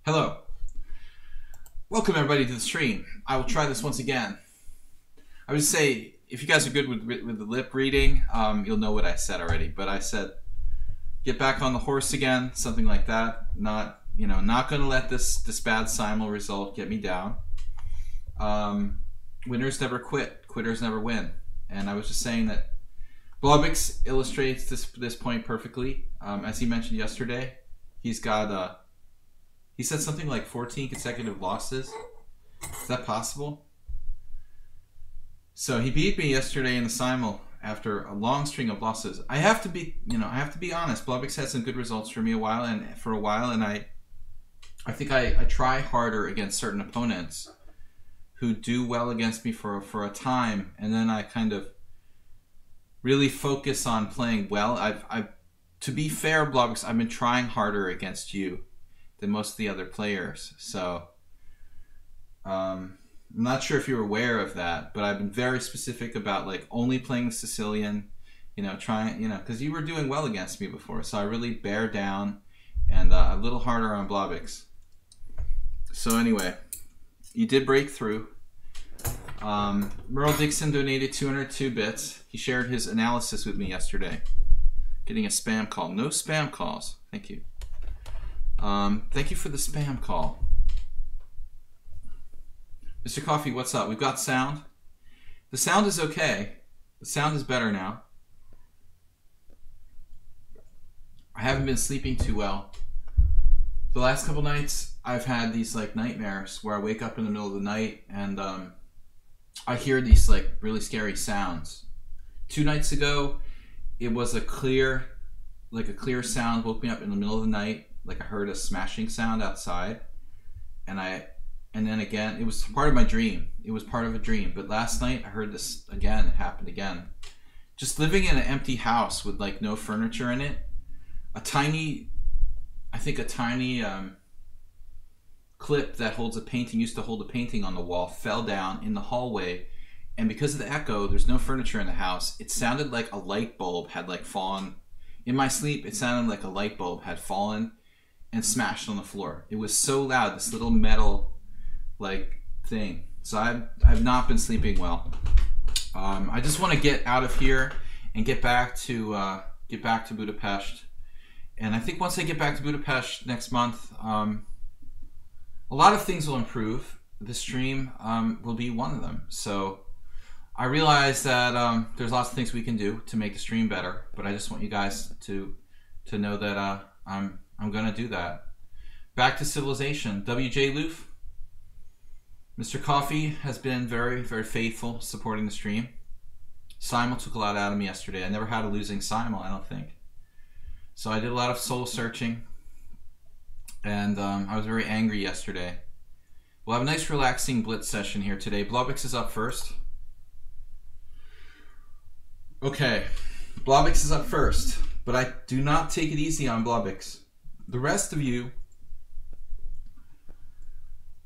Hello. Welcome everybody to the stream. I will try this once again. I would say, if you guys are good with the lip reading, you'll know what I said already. But I said, get back on the horse again, something like that. Not going to let this bad simul result get me down. Winners never quit. Quitters never win. And I was just saying that Blobix illustrates this point perfectly. As he mentioned yesterday, he's got he said something like 14 consecutive losses. Is that possible? So he beat me yesterday in the simul after a long string of losses. I have to be honest. Blobix had some good results for me for a while, and I think I try harder against certain opponents who do well against me for a time, and then I kind of really focus on playing well. To be fair, Blobix, I've been trying harder against you than most of the other players. So I'm not sure if you're aware of that, but I've been very specific about like only playing the Sicilian, because you were doing well against me before. So I really bear down and a little harder on Blobix. So anyway, you did break through. Merle Dixon donated 202 bits. He shared his analysis with me yesterday. Getting a spam call. No spam calls. Thank you. Thank you for the spam call. Mr. Coffee, what's up? We've got sound. The sound is okay. The sound is better now. I haven't been sleeping too well. The last couple nights, I've had these like nightmares where I wake up in the middle of the night and I hear these like really scary sounds. 2 nights ago, it was a clear sound woke me up in the middle of the night. Like I heard a smashing sound outside, and then again, it was part of my dream. It was part of a dream. But last night I heard this again. It happened again. Just living in an empty house with like no furniture in it. A tiny clip that holds a painting, used to hold a painting on the wall, fell down in the hallway, and because of the echo, there's no furniture in the house. It sounded like a light bulb had like fallen. In my sleep, it sounded like a light bulb had fallen and smashed on the floor. It was so loud, this little metal like thing. So I've not been sleeping well. I just want to get out of here and get back to Budapest. And I think once I get back to Budapest next month, a lot of things will improve. The stream will be one of them. So I realize that there's lots of things we can do to make the stream better, but I just want you guys to know that I'm going to do that. Back to civilization. WJ Loof. Mr. Coffee has been very, very faithful supporting the stream. Simul took a lot out of me yesterday. I never had a losing Simul, I don't think. So I did a lot of soul searching. And I was very angry yesterday. We'll have a nice relaxing blitz session here today. Blobix is up first. Okay. Blobix is up first. But I do not take it easy on Blobix. The rest of you,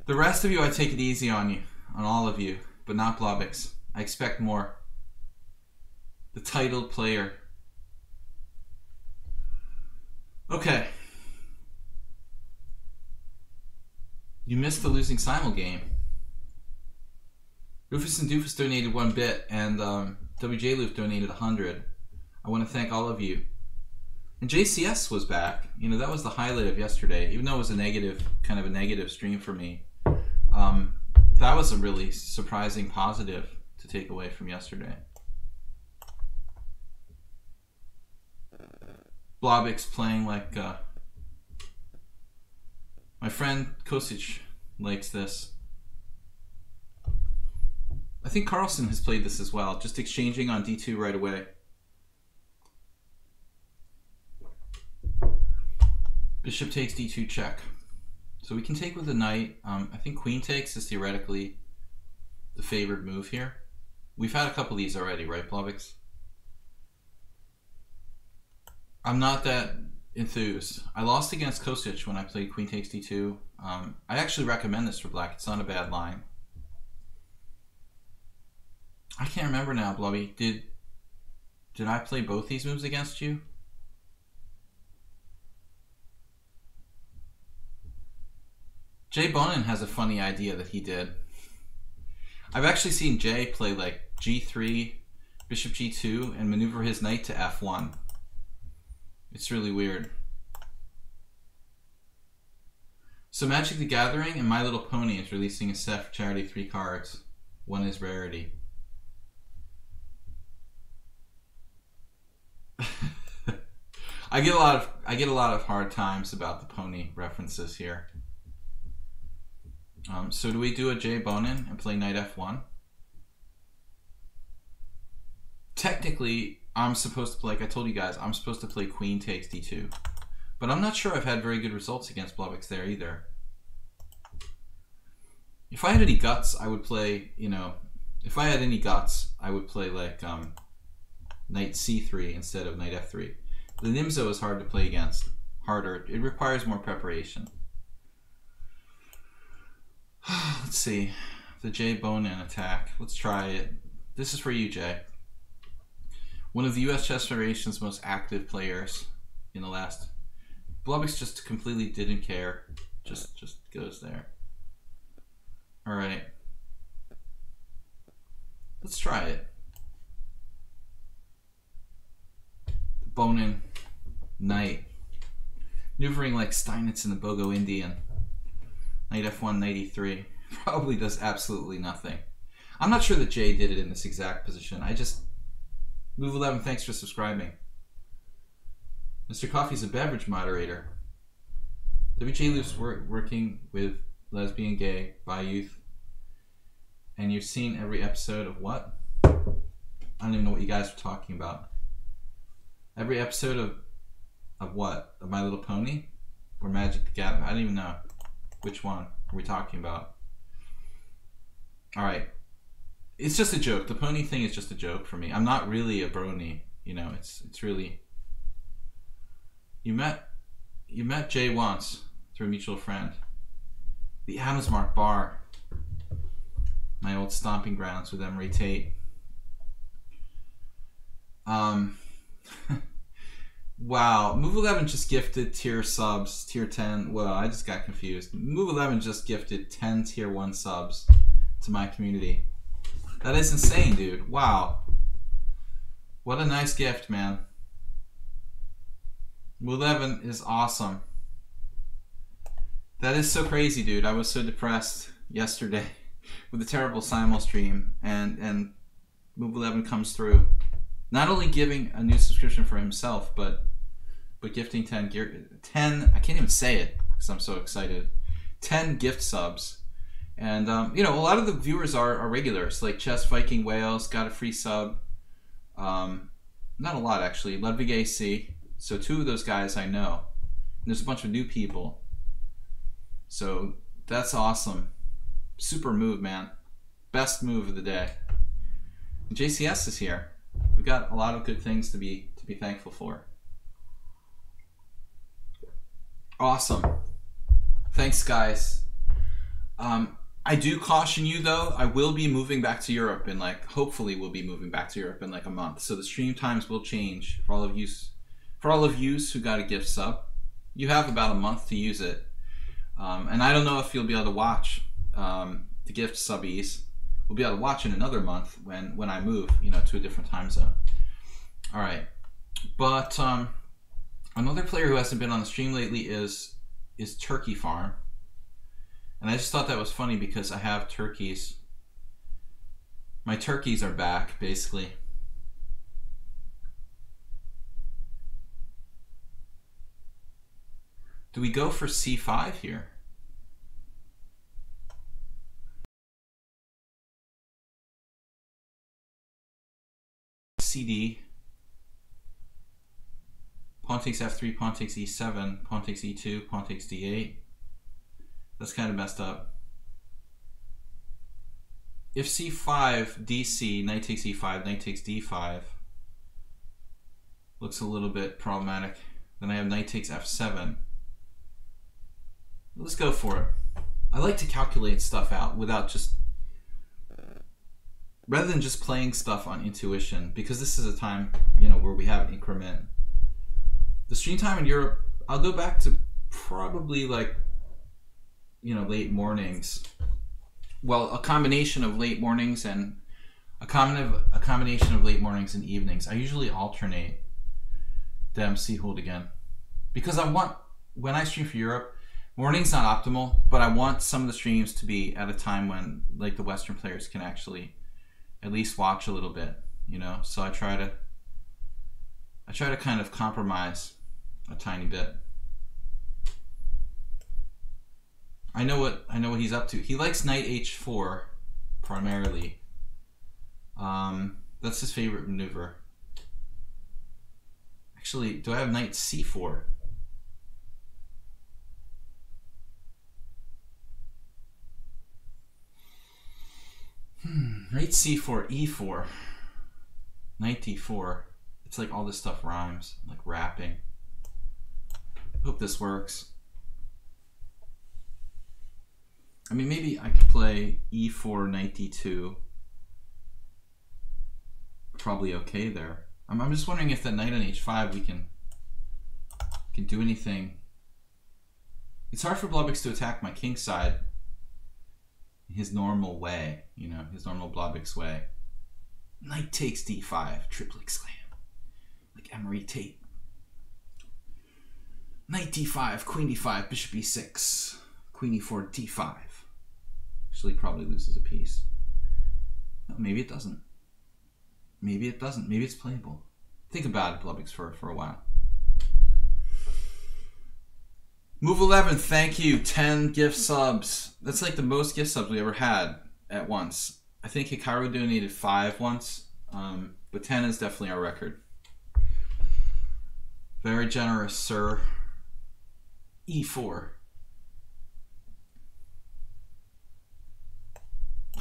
I take it easy on you, on all of you, but not Blobix. I expect more. The titled player. Okay. You missed the losing simul game. Rufus and Doofus donated 1 bit, and WJ Loof donated 100. I want to thank all of you. And JCS was back. That was the highlight of yesterday. Even though it was kind of a negative stream for me. That was a really surprising positive to take away from yesterday. Blobix playing like my friend Kosic likes this. I think Carlson has played this as well. Just exchanging on D2 right away. Bishop takes D2 check. So we can take with the knight. I think queen takes is theoretically the favored move here. We've had a couple of these already, right, Blobix? I'm not that enthused. I lost against Kosic when I played queen takes D2. I actually recommend this for black. It's not a bad line. I can't remember now, Blobby. Did I play both these moves against you? Jay Bonin has a funny idea that he did. I've actually seen Jay play like g3, bishop g2, and maneuver his knight to f1. It's really weird. So Magic the Gathering and My Little Pony is releasing a set for charity, 3 cards. One is rarity. I get a lot of hard times about the pony references here. So do we do a Jay Bonin and play knight f1? Technically, I'm supposed to play, like I told you guys, I'm supposed to play queen takes d2. But I'm not sure I've had very good results against Blubbox there either. If I had any guts, I would play, you know, if I had any guts, I would play like knight c3 instead of knight f3. The Nimzo is hard to play against. Harder. It requires more preparation. Let's see. The Jay Bonin attack. Let's try it. This is for you, Jay. One of the US Chess Federation's most active players in the last... Blubbox just completely didn't care. Just goes there. Alright. Let's try it. The Bonin knight. Maneuvering like Steinitz in the Bogo Indian. Knight f1, knight e3. Probably does absolutely nothing. I'm not sure that Jay did it in this exact position. Move 11, thanks for subscribing. Mr. Coffee's a beverage moderator. WJ Loop's working with lesbian, gay, bi youth. And you've seen every episode of what? I don't even know what you guys are talking about. Every episode of what? Of My Little Pony? Or Magic the Gathering? I don't even know. Which one are we talking about? Alright. It's just a joke. The pony thing is just a joke for me. I'm not really a brony. You know, it's really... You met Jay once through a mutual friend. The Adamsmark Bar. My old stomping grounds with Emery Tate. Wow, Move 11 just gifted tier subs, tier 10. Well, I just got confused. Move 11 just gifted 10 tier 1 subs to my community. That is insane, dude. Wow. What a nice gift, man. Move 11 is awesome. That is so crazy, dude. I was so depressed yesterday with a terrible simul stream, and Move 11 comes through. Not only giving a new subscription for himself, but gifting 10, I can't even say it because I'm so excited, 10 gift subs. And, you know, a lot of the viewers are regulars, like Chess Viking Wales got a free sub. Not a lot, actually. Ludwig AC. So 2 of those guys I know. And there's a bunch of new people. So that's awesome. Super move, man. Best move of the day. And JCS is here. We've got a lot of good things to be thankful for. Awesome. Thanks, guys. I do caution you, though. I will be moving back to Europe in hopefully we'll be moving back to Europe in like a month. So the stream times will change for all of you. For all of you who got a gift sub, you have about a month to use it. And I don't know if you'll be able to watch the gift subbies. We'll be able to watch in another month when I move, you know, to a different time zone. All right, but another player who hasn't been on the stream lately is Turkey Farm, and I just thought that was funny because I have turkeys. My turkeys are back, basically. Do we go for c5 here? CD. Pawn takes f3, pawn takes e7, pawn takes e2, pawn takes d8. That's kind of messed up. If c5, dc, knight takes e5, knight takes d5, looks a little bit problematic. Then I have knight takes f7. Let's go for it. I like to calculate stuff out without just... rather than just playing stuff on intuition, because this is a time, you know, where we have an increment. The stream time in Europe, I'll go back to probably like you know, late mornings. Well, a combination of late mornings and a combination of late mornings and evenings. I usually alternate them. See hold again, because I want, when I stream for Europe, morning's not optimal, but I want some of the streams to be at a time when like the Western players can actually at least watch a little bit, you know. So I try to kind of compromise a tiny bit. I know what he's up to. He likes knight h4 primarily. That's his favorite maneuver. Actually, do I have knight c4? Knight c4, e4, knight d4. It's like all this stuff rhymes, like rapping. Hope this works. I mean, maybe I could play e4, knight d2. Probably okay there. I'm just wondering if that knight on h5 we can do anything. It's hard for Blobix to attack my king side his normal way, you know, his normal Blobix way. Knight takes d5, triple exclaim, like Emery Tate. Knight d5, queen d5, bishop e6, queen e4, d5. Actually, probably loses a piece. No, maybe it doesn't. Maybe it doesn't. Maybe it's playable. Think about it, Blobix, for a while. Move 11, thank you. 10 gift subs. That's like the most gift subs we ever had at once. I think Hikaru donated 5 once, but 10 is definitely our record. Very generous, sir. E4.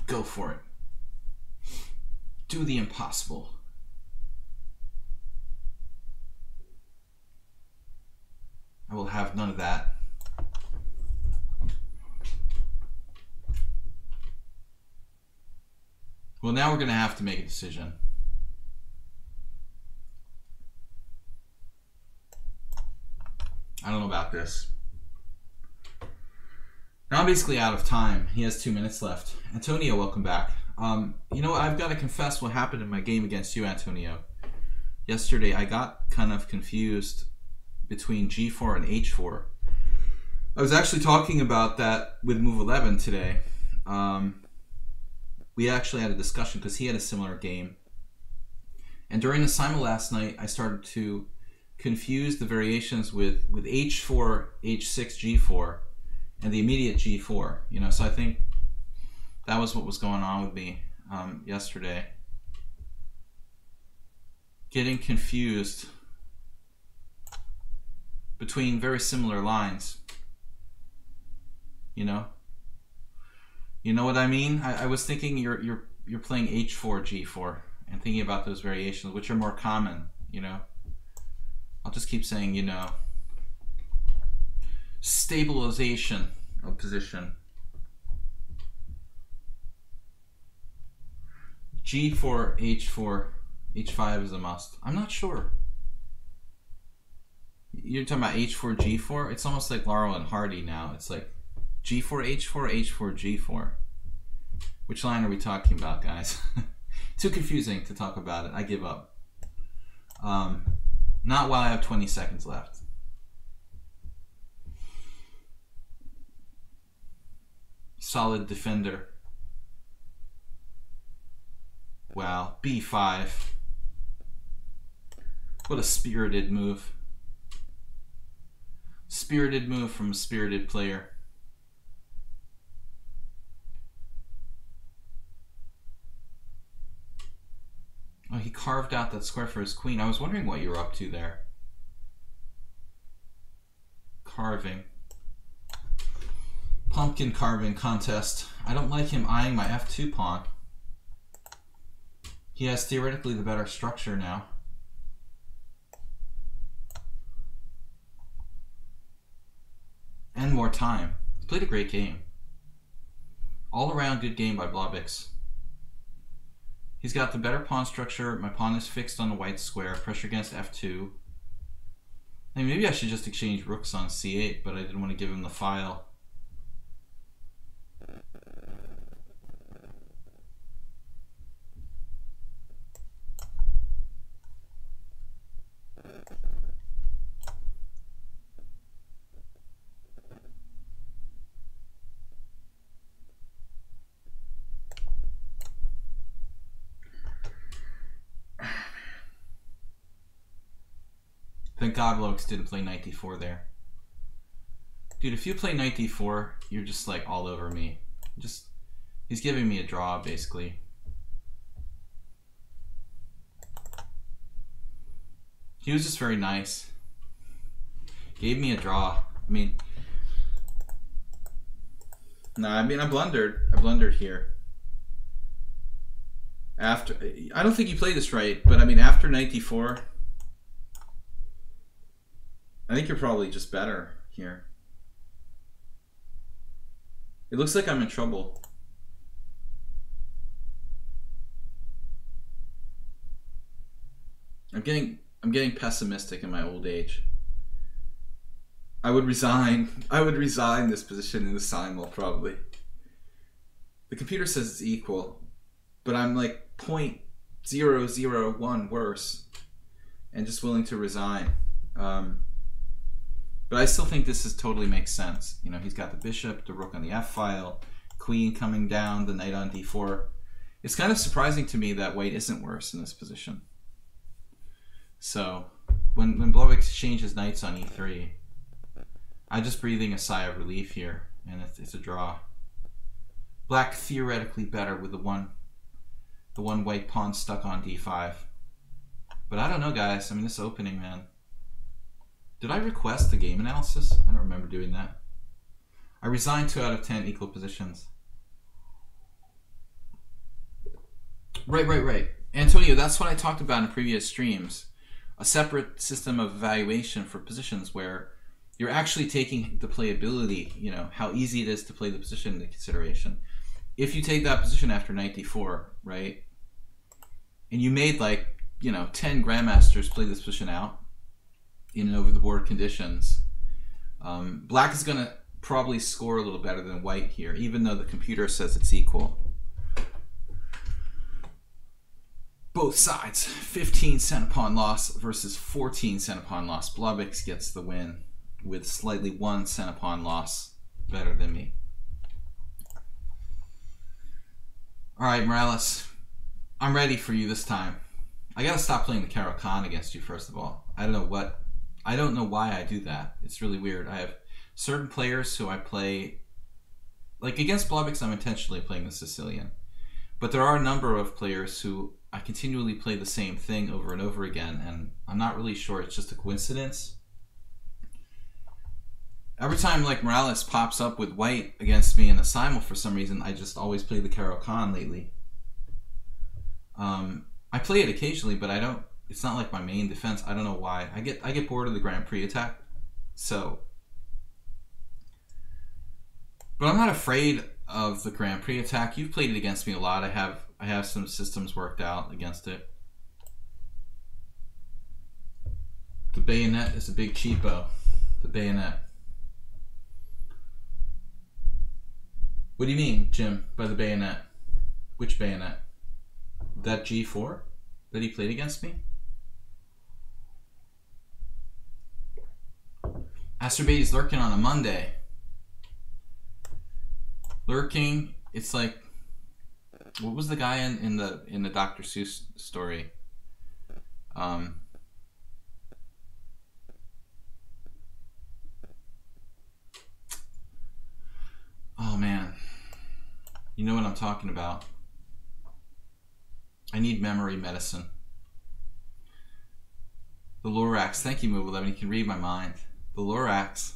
Go for it. Do the impossible. I will have none of that. Well, now we're going to have to make a decision. I don't know about this. Now I'm basically out of time. He has 2 minutes left. Antonio, welcome back. You know, I've got to confess what happened in my game against you, Antonio. Yesterday, I got kind of confused between g4 and h4. I was actually talking about that with Move 11 today. We actually had a discussion because he had a similar game. And during the simul last night, I started to confuse the variations with h4, h6, g4, and the immediate g4. You know, so I think that was what was going on with me yesterday. Getting confused between very similar lines. You know? You know what I mean? I was thinking you're playing h4, g4, and thinking about those variations, which are more common, you know? I'll just keep saying, you know. Stabilization of position. G4, H4, H5 is a must. I'm not sure. You're talking about H4, G4? It's almost like Laurel and Hardy now. It's like G4, H4, H4, G4. Which line are we talking about, guys? Too confusing to talk about it. I give up. Not while I have 20 seconds left. Solid defender. Wow, B5. What a spirited move. Spirited move from a spirited player. Oh, he carved out that square for his queen. I was wondering what you were up to there. Carving. Pumpkin carving contest. I don't like him eyeing my f2 pawn. He has theoretically the better structure now. And more time. He's played a great game. All around good game by Blobix. He's got the better pawn structure. My pawn is fixed on the white square. Pressure against f2. I mean, maybe I should just exchange rooks on c8, but I didn't want to give him the file. Thank God Loix didn't play knight d4 there. Dude, if you play knight d4, you're just like all over me. He's giving me a draw, basically. He was just very nice. Gave me a draw. I blundered. I blundered here. I don't think you played this right, but after knight d4, I think you're probably just better here. It looks like I'm in trouble. I'm getting pessimistic in my old age. I would resign this position in the simul probably. The computer says it's equal, but I'm like 0.001 worse and just willing to resign. But I still think this totally makes sense. You know, he's got the bishop, the rook on the f file, queen coming down, the knight on d4. It's kind of surprising to me that white isn't worse in this position. So when Blaubeck exchanges knights on e3, I'm just breathing a sigh of relief here, and it's a draw. Black theoretically better with the one white pawn stuck on d5. But I don't know, guys. This opening, man. Did I request the game analysis? I don't remember doing that. I resigned 2 out of 10 equal positions. Right. Antonio, that's what I talked about in previous streams. A separate system of evaluation for positions where you're actually taking the playability, you know, how easy it is to play the position into consideration. If you take that position after knight d4, right, and you made 10 grandmasters play this position out in over-the-board conditions, black is going to probably score a little better than white here, even though the computer says it's equal. Both sides, 15 cent pawn loss versus 14 cent pawn loss. Blaubeck gets the win with slightly 1 cent pawn loss better than me. All right, Morales, I'm ready for you this time. I gotta stop playing the Caro-Kann against you, first of all. I don't know why I do that. It's really weird. I have certain players who I play, like against Blaubeck, I'm intentionally playing the Sicilian. But there are a number of players who I continually play the same thing over and over again, and I'm not really sure it's just a coincidence. Every time Morales pops up with white against me in a simul for some reason, I just always play the Caro-Kann lately. I play it occasionally, but I don't. It's not like my main defense. I don't know why. I get bored of the Grand Prix attack, so. But I'm not afraid of the Grand Prix attack. You've played it against me a lot. I have some systems worked out against it. The bayonet is a big cheapo. The bayonet. What do you mean, Jim, by the bayonet? Which bayonet? That g4 that he played against me? Astrobate is lurking on a Monday. Lurking, it's like, what was the guy in the Dr. Seuss story? Oh man, you know what I'm talking about. I need memory medicine. The Lorax, thank you, Move 11. You can read my mind. The Lorax.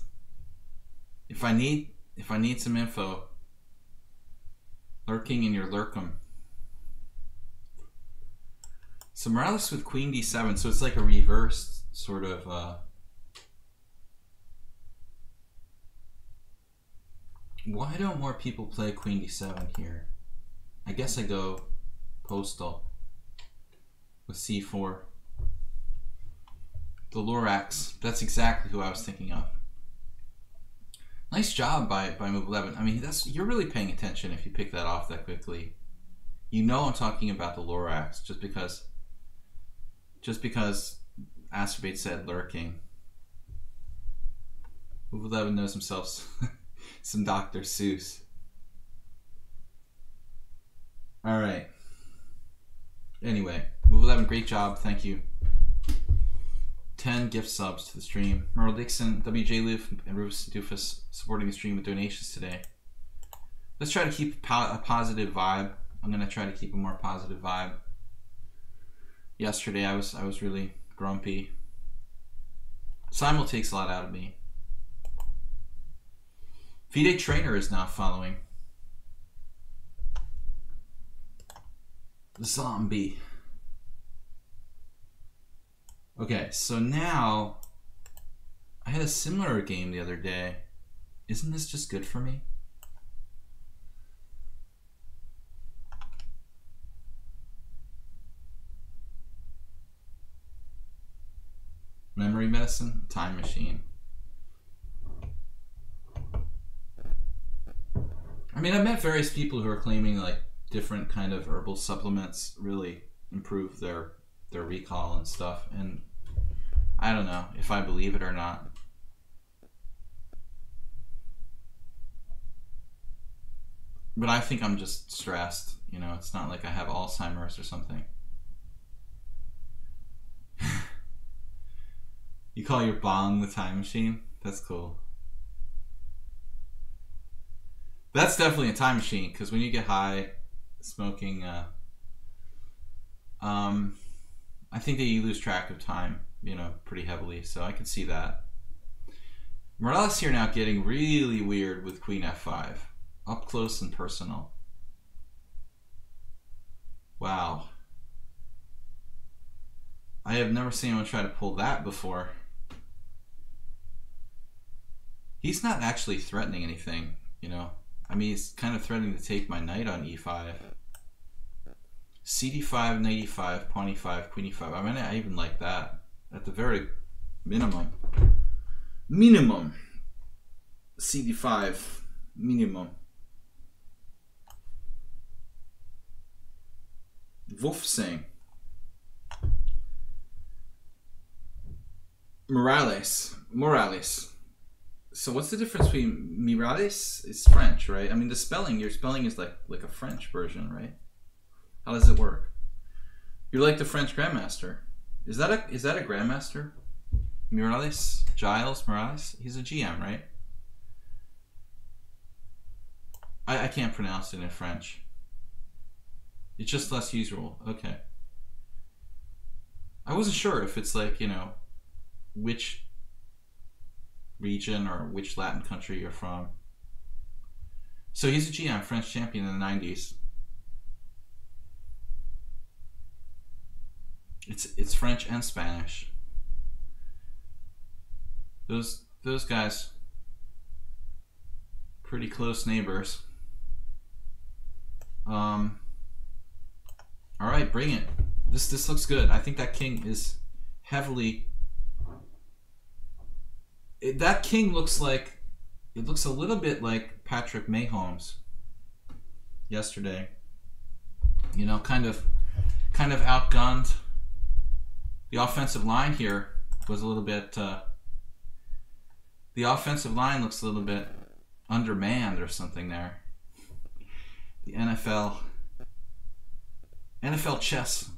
If I need some info, lurking in your lurkum. So Morales with Queen D7, so it's like a reversed sort of. Why don't more people play Queen D7 here? I guess I go postal with C4. The Lorax, that's exactly who I was thinking of. Nice job by Move 11. You're really paying attention if you pick that off that quickly. You know I'm talking about the Lorax just because Astrobate said lurking. Move 11 knows himself some Dr. Seuss. All right. Anyway, Move 11, great job. Thank you. 10 gift subs to the stream. Merle Dixon, WJ Loof, and Rufus Doofus supporting the stream with donations today. Let's try to keep a positive vibe. I'm gonna try to keep a more positive vibe. Yesterday I was really grumpy. Simul takes a lot out of me. Fide Trainer is now following. Zombie. Okay, so now I had a similar game the other day. Isn't this just good for me? Memory medicine, time machine. I mean, I've met various people who are claiming like different kind of herbal supplements really improve their recall and stuff, and I don't know if I believe it or not. But I think I'm just stressed, you know, it's not like I have Alzheimer's or something. You call your bong the time machine? That's cool. That's definitely a time machine, because when you get high smoking, I think that you lose track of time, you know, pretty heavily, so I can see that. Morales here now getting really weird with Queen F5. Up close and personal. Wow. I have never seen anyone try to pull that before. He's not actually threatening anything, you know. I mean, he's kind of threatening to take my knight on e5. CD5, knight e5, pawn e5, queen e5. I mean, I even like that. At the very minimum. Minimum. CD5. Minimum. Wolfsing. Morales. So what's the difference between Mirales? It's French, right? I mean, the spelling, your spelling is like a French version, right? How does it work? You're like the French Grandmaster. Is that a Grandmaster? Mirales? Giles Morales? He's a GM, right? I can't pronounce it in French. It's just less usual. Okay. I wasn't sure if it's like, you know, which region or which Latin country you're from. So he's a GM, French champion in the 90s. It's French and Spanish. Those guys, pretty close neighbors. All right, bring it. This looks good. I think that king is heavily. That king looks like, it looks a little bit like Patrick Mayholm's yesterday. You know, kind of outgunned. The offensive line here was a little bit. The offensive line looks a little bit undermanned or something there. The NFL chess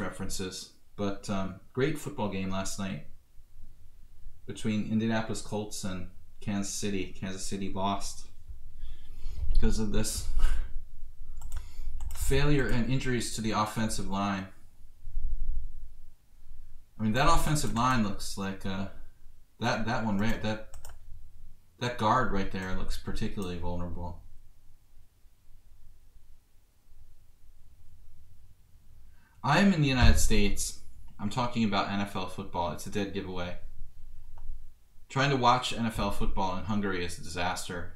references, but great football game last night between Indianapolis Colts and Kansas City. Kansas City lost because of this failure and injuries to the offensive line. I mean, that offensive line looks like that one right, that guard right there looks particularly vulnerable. I'm in the United States. I'm talking about NFL football. It's a dead giveaway. Trying to watch NFL football in Hungary is a disaster.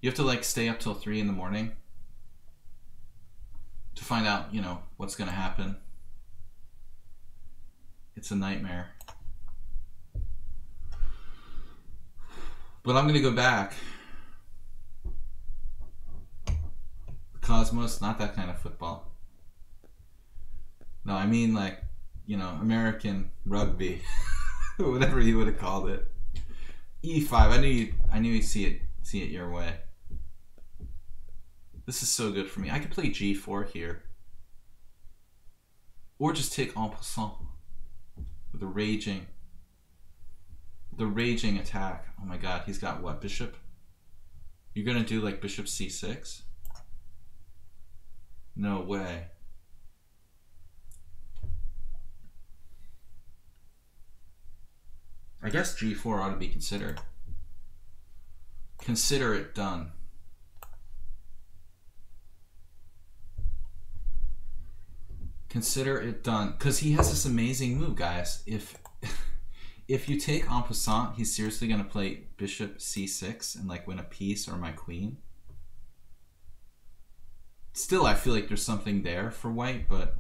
You have to like stay up till 3 in the morning to find out, you know, what's going to happen. It's a nightmare. But I'm going to go back. Cosmos, not that kind of football. No, I mean like, you know, American rugby. Whatever you would have called it. E5. I knew you'd see it your way. This is so good for me. I could play G4 here. Or just take en passant. the raging attack. Oh my god, he's got what? Bishop? You're gonna do like bishop c6? No way. I guess g4 ought to be considered. Consider it done. Consider it done. Because he has this amazing move, guys. If you take en passant, he's seriously going to play bishop c6 and like win a piece or my queen. Still, I feel like there's something there for white, but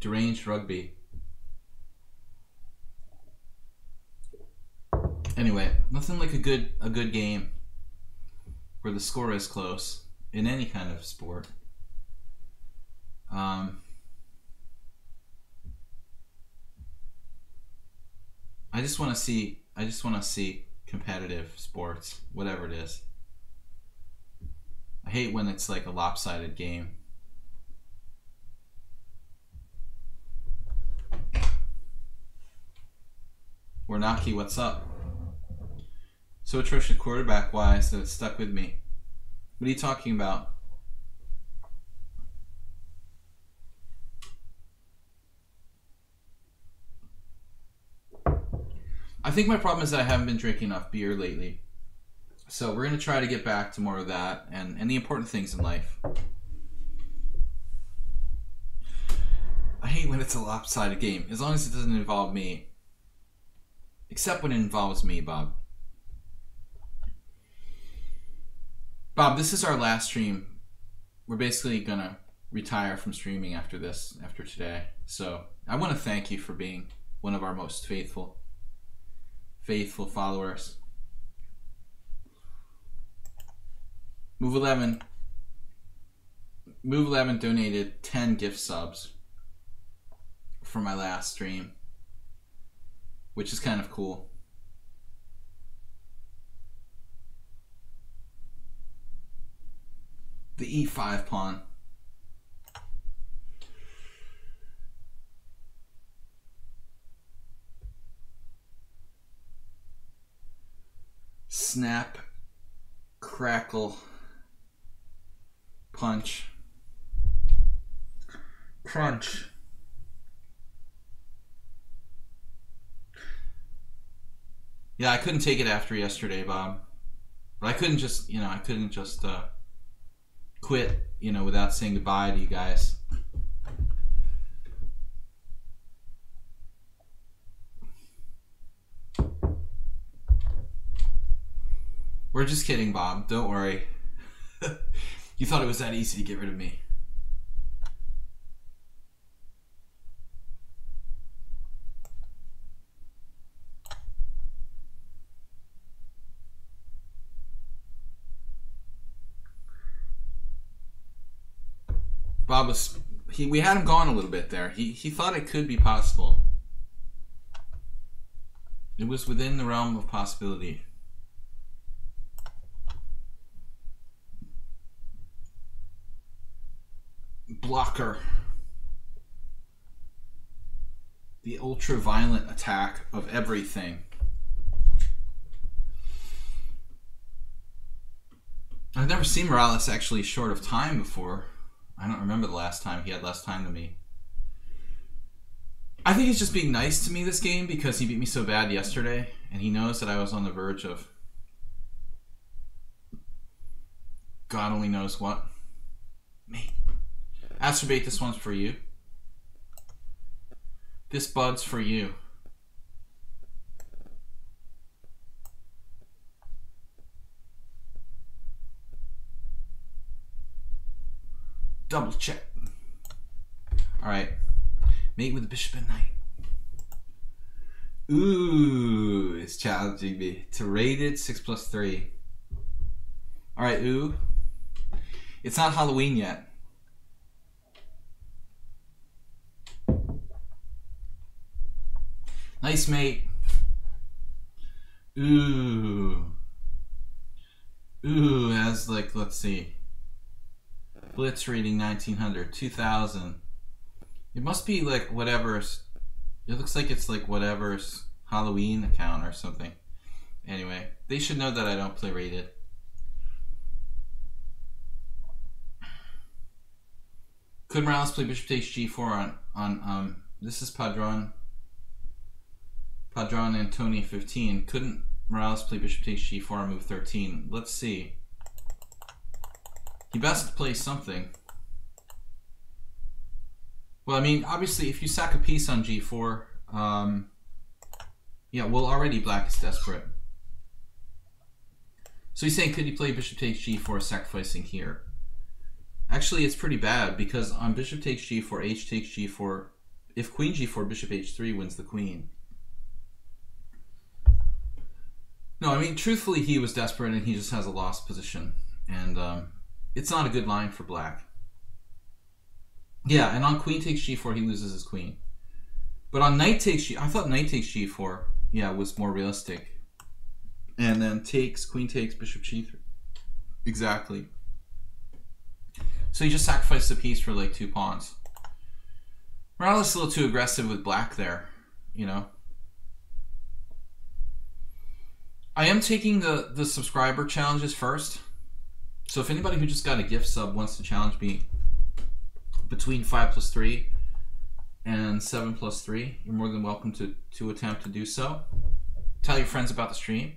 deranged rugby. Anyway, nothing like a good game where the score is close in any kind of sport. I just want to see competitive sports, whatever it is. I hate when it's like a lopsided game. Warnaki, what's up? So atrocious quarterback wise that it stuck with me. What are you talking about? I think my problem is that I haven't been drinking enough beer lately. So we're going to try to get back to more of that and the important things in life. I hate when it's a lopsided game, as long as it doesn't involve me. Except when it involves me, Bob. Bob, this is our last stream. We're basically going to retire from streaming after this, after today. So I want to thank you for being one of our most faithful followers. Move 11 donated 10 gift subs for my last stream, which is kind of cool. The e5 pawn. Snap, crackle, punch, crunch. Yeah, I couldn't take it after yesterday, Bob. But I couldn't just, quit, without saying goodbye to you guys. We're just kidding, Bob. Don't worry. You thought it was that easy to get rid of me. Bob was... we had him gone a little bit there. He thought it could be possible. It was within the realm of possibility. Blocker. The ultra-violent attack of everything. I've never seen Morales actually short of time before. I don't remember the last time he had less time than me. I think he's just being nice to me this game because he beat me so bad yesterday, and he knows that I was on the verge of God only knows what. Me. Astrobate, this one's for you. This bud's for you. Double check. Alright. Mate with the bishop and knight. Ooh, it's challenging me. To rated 6+3. Alright, ooh. It's not Halloween yet. Nice, mate. Ooh. Ooh, as like, let's see. Blitz rating 1900, 2000. It must be like whatever's. It looks like it's like whatever's Halloween account or something. Anyway, they should know that I don't play rated. Could Morales play bishop takes g4 on this is Padron Antoni 15. Couldn't Morales play bishop takes g4 on move 13? Let's see. He best play something. Well, I mean, obviously, if you sack a piece on g4, yeah, well, already black is desperate. So he's saying, could he play bishop takes g4, sacrificing here? Actually, it's pretty bad, because on bishop takes g4, h takes g4, if queen g4, bishop h3 wins the queen. No, I mean, truthfully, he was desperate, and he just has a lost position. And it's not a good line for black. Yeah, and on queen takes g4, he loses his queen. But on knight takes g4, I thought knight takes g4, yeah, was more realistic. And then queen takes, bishop g3. Exactly. So he just sacrificed a piece for like 2 pawns. Morales is a little too aggressive with black there, you know. I am taking the subscriber challenges first. So if anybody who just got a gift sub wants to challenge me between 5+3 and 7+3, you're more than welcome to attempt to do so. Tell your friends about the stream.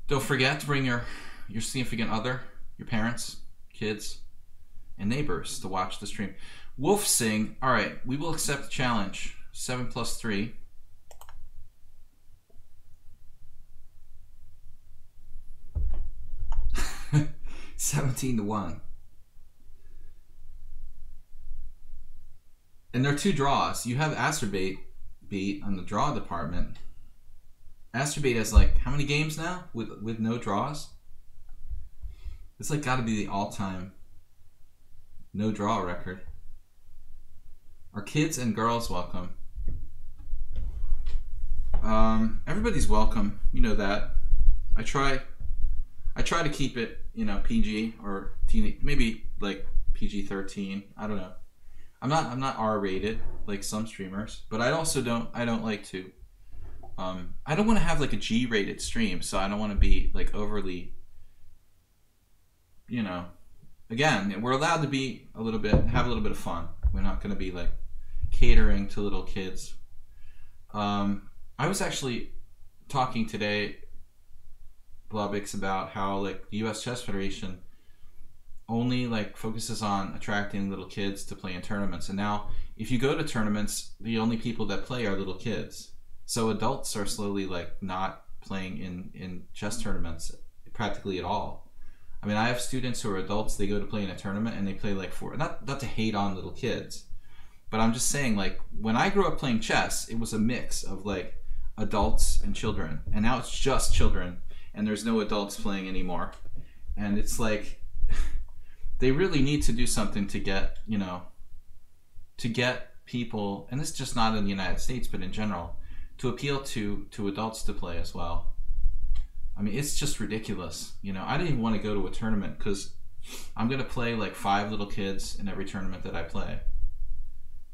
Don't forget to bring your significant other, your parents, kids, and neighbors to watch the stream. Wolf Sing, all right, we will accept the challenge. 7+3. $17-1. And there are 2 draws. You have Asterbait beat on the draw department. Asterbait has like how many games now with no draws? It's like got to be the all-time no draw record. Are kids and girls welcome? Everybody's welcome. You know that. I try to keep it, you know, PG or teen, maybe like PG-13. I don't know. I'm not R-rated like some streamers, but I also don't like to. I don't want to have like a G-rated stream, so I don't want to be like overly. You know, again, we're allowed to be have a little bit of fun. We're not going to be like catering to little kids. I was actually talking today, Blobix, about how like the U.S. Chess Federation only like focuses on attracting little kids to play in tournaments. And now if you go to tournaments, the only people that play are little kids. So adults are slowly like not playing in chess tournaments practically at all. I mean, I have students who are adults, they go to play in a tournament and they play like not to hate on little kids, but I'm just saying, like, when I grew up playing chess, it was a mix of like adults and children, and now it's just children and there's no adults playing anymore. And it's like they really need to do something to get, you know, to get people, and it's just not in the United States, but in general, to appeal to adults to play as well. I mean, it's just ridiculous. You know, I didn't even want to go to a tournament because I'm going to play like 5 little kids in every tournament that I play.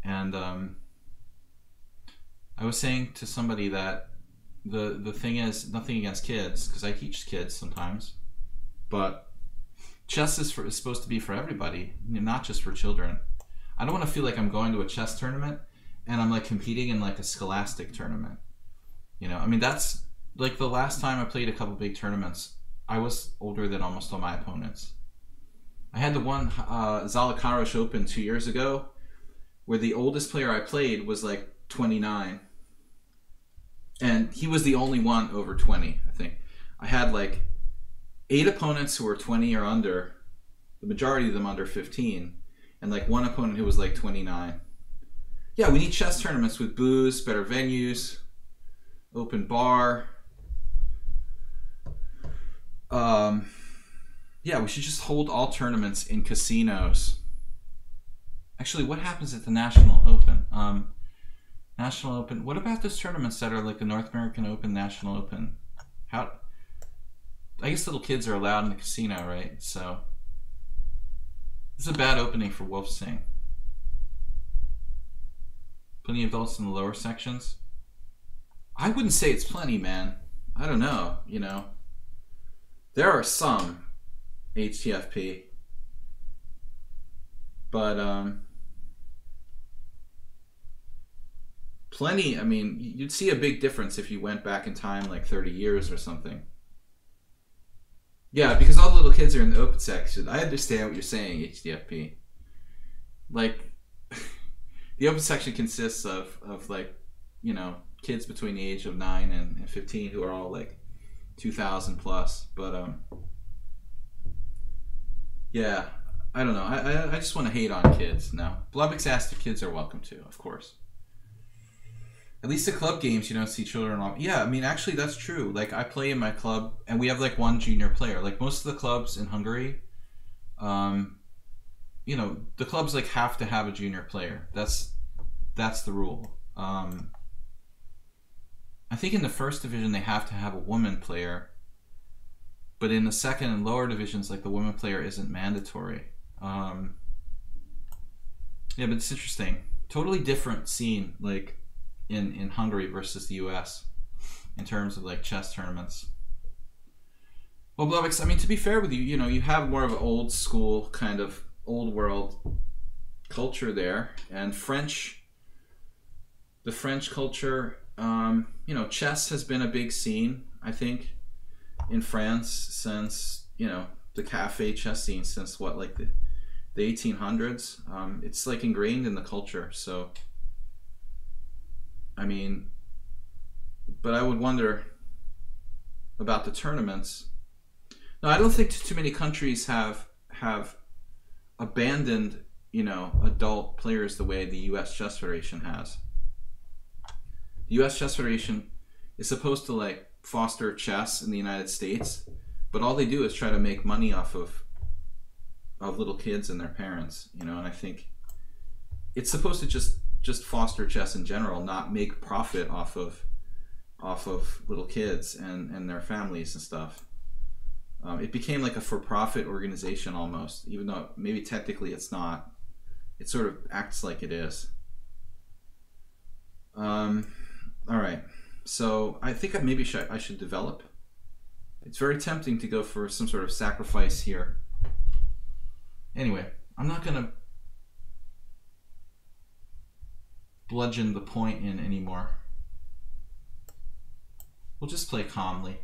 And I was saying to somebody that the thing is, nothing against kids, because I teach kids sometimes, but chess is supposed to be for everybody, not just for children. I don't want to feel like I'm going to a chess tournament and I'm like competing in like a scholastic tournament. You know, I mean, that's like the last time I played a couple big tournaments, I was older than almost all my opponents. I had the one Zalakaros Open 2 years ago where the oldest player I played was like 29. And he was the only one over 20, I think. I had like 8 opponents who were 20 or under, the majority of them under 15, and like 1 opponent who was like 29. Yeah, we need chess tournaments with booze, better venues, open bar. Yeah, we should just hold all tournaments in casinos. Actually, what happens at the National Open? National Open. What about those tournaments that are like the North American Open, National Open? How? I guess little kids are allowed in the casino, right? So this is a bad opening for Wolf Sing. Plenty of adults in the lower sections. I wouldn't say it's plenty, man. I don't know, you know. There are some HTFP. But, plenty, I mean, you'd see a big difference if you went back in time like 30 years or something. Yeah, because all the little kids are in the open section. I understand what you're saying, HDFP. Like, the open section consists of like, you know, kids between the age of 9 and 15 who are all like 2,000 plus. But, yeah, I don't know. I just want to hate on kids. No. Blubix asked if kids are welcome to, of course. At least the club games, you don't see children on. Yeah, I mean, actually, that's true. Like, I play in my club, and we have, like, one junior player. Like, most of the clubs in Hungary, you know, the clubs, like, have to have a junior player. That's the rule. I think in the first division, they have to have a woman player. But in the second and lower divisions, like, the woman player isn't mandatory. Yeah, but it's interesting. Totally different scene, like, in Hungary versus the US in terms of like chess tournaments. Well, Blubix, I mean, to be fair with you, you know, you have more of an old school kind of old world culture there, and the French culture, you know, chess has been a big scene, I think, in France since, you know, the cafe chess scene since what, like the 1800s. It's like ingrained in the culture, so I mean, but I would wonder about the tournaments. No, I don't think too many countries have abandoned, you know, adult players the way the U.S. Chess Federation has. The U.S. Chess Federation is supposed to like foster chess in the United States, but all they do is try to make money off of little kids and their parents, you know. And I think it's supposed to just foster chess in general, not make profit off of little kids and their families and stuff. It became like a for-profit organization almost, even though maybe technically it's not. It sort of acts like it is. All right, so I think maybe I should develop. It's very tempting to go for some sort of sacrifice here. Anyway, I'm not gonna bludgeon the point in anymore. We'll just play calmly.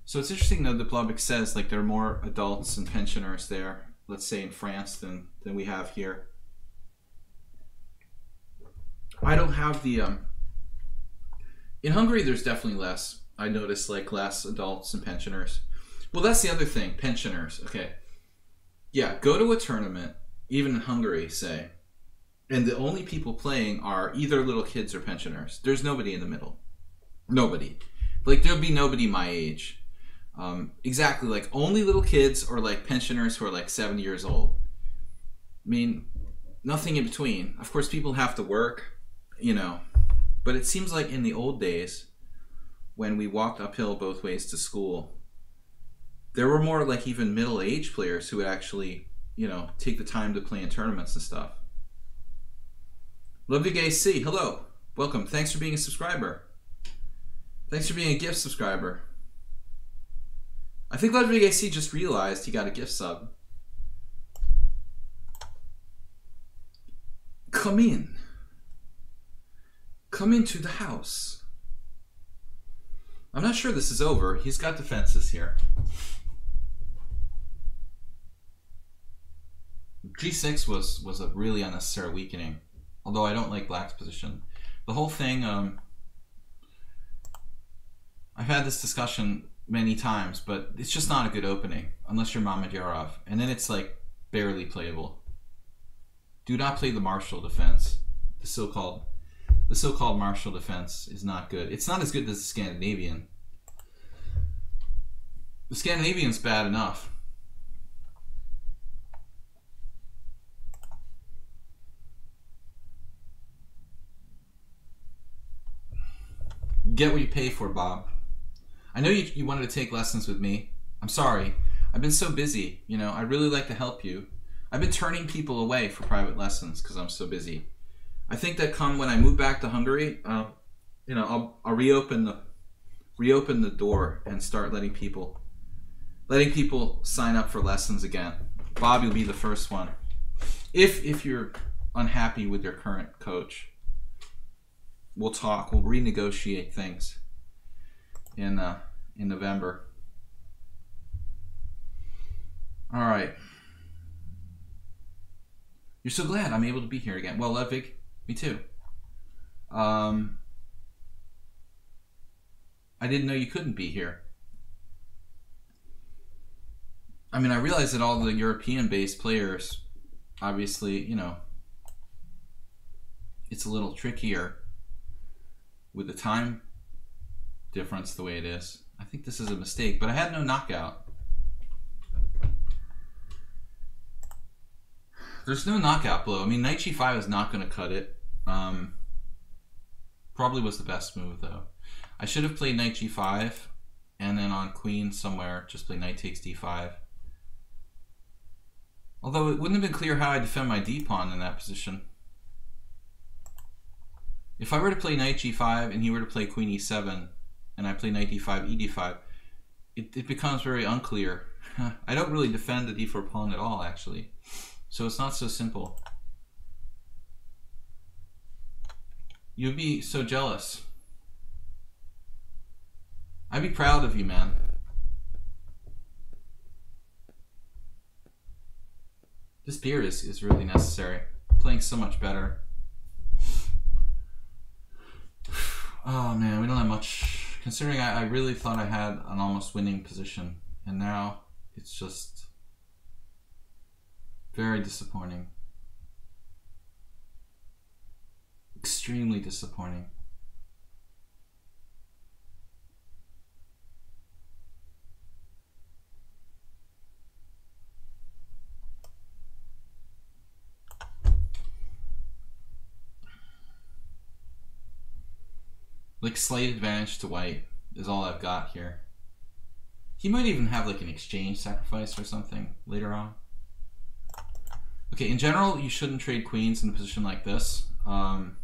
So it's interesting though that Blubix says like there are more adults and pensioners there, let's say in France, than we have here. I don't have the in Hungary there's definitely less. I noticed like less adults and pensioners. Well, that's the other thing, pensioners. Okay. Yeah, go to a tournament, even in Hungary, say, and the only people playing are either little kids or pensioners. There's nobody in the middle. Nobody. Like, there'll be nobody my age. Exactly, like, only little kids or, like, pensioners who are, like, 70 years old. I mean, nothing in between. Of course, people have to work, you know. But it seems like in the old days, when we walked uphill both ways to school, there were more, like, even middle-aged players who would actually, you know, take the time to play in tournaments and stuff. Ludwig AC, hello. Welcome. Thanks for being a subscriber. Thanks for being a gift subscriber. I think Ludwig AC just realized he got a gift sub. Come in. Come into the house. I'm not sure this is over. He's got defenses here. G6 was a really unnecessary weakening. Although I don't like black's position. The whole thing, I've had this discussion many times, but it's just not a good opening unless you're Mamedyarov. And then it's like barely playable. Do not play the Marshall defense. The so-called Marshall defense is not good. It's not as good as the Scandinavian. The Scandinavian's bad enough. Get what you pay for, Bob. I know you wanted to take lessons with me. I'm sorry. I've been so busy. You know, I'd really like to help you. I've been turning people away for private lessons because I'm so busy. I think that when I move back to Hungary, you know, I'll reopen the door and start letting people sign up for lessons again. Bob, you'll be the first one. If you're unhappy with your current coach, we'll talk. We'll renegotiate things in November. All right. You're so glad I'm able to be here again. Well, Ludwig, me too. I didn't know you couldn't be here. I mean, I realize that all the European-based players, obviously, you know, it's a little trickier with the time difference the way it is. I think this is a mistake, but I had no knockout. There's no knockout blow. I mean, knight g5 is not going to cut it. Probably was the best move, though. I should have played knight g5, and then on queen somewhere, just play knight takes d5. Although it wouldn't have been clear how I defend my d-pawn in that position. If I were to play knight g5 and he were to play queen e7, and I play knight d5, e d5, it becomes very unclear. I don't really defend the d4 pawn at all, actually. So it's not so simple. You'd be so jealous. I'd be proud of you, man. This beer is really necessary. I'm playing so much better. Oh man, we don't have much. Considering I really thought I had an almost winning position, and now it's just very disappointing. Extremely disappointing. Like, slight advantage to white is all I've got here. He might even have like an exchange sacrifice or something later on. Okay, in general, you shouldn't trade queens in a position like this. Move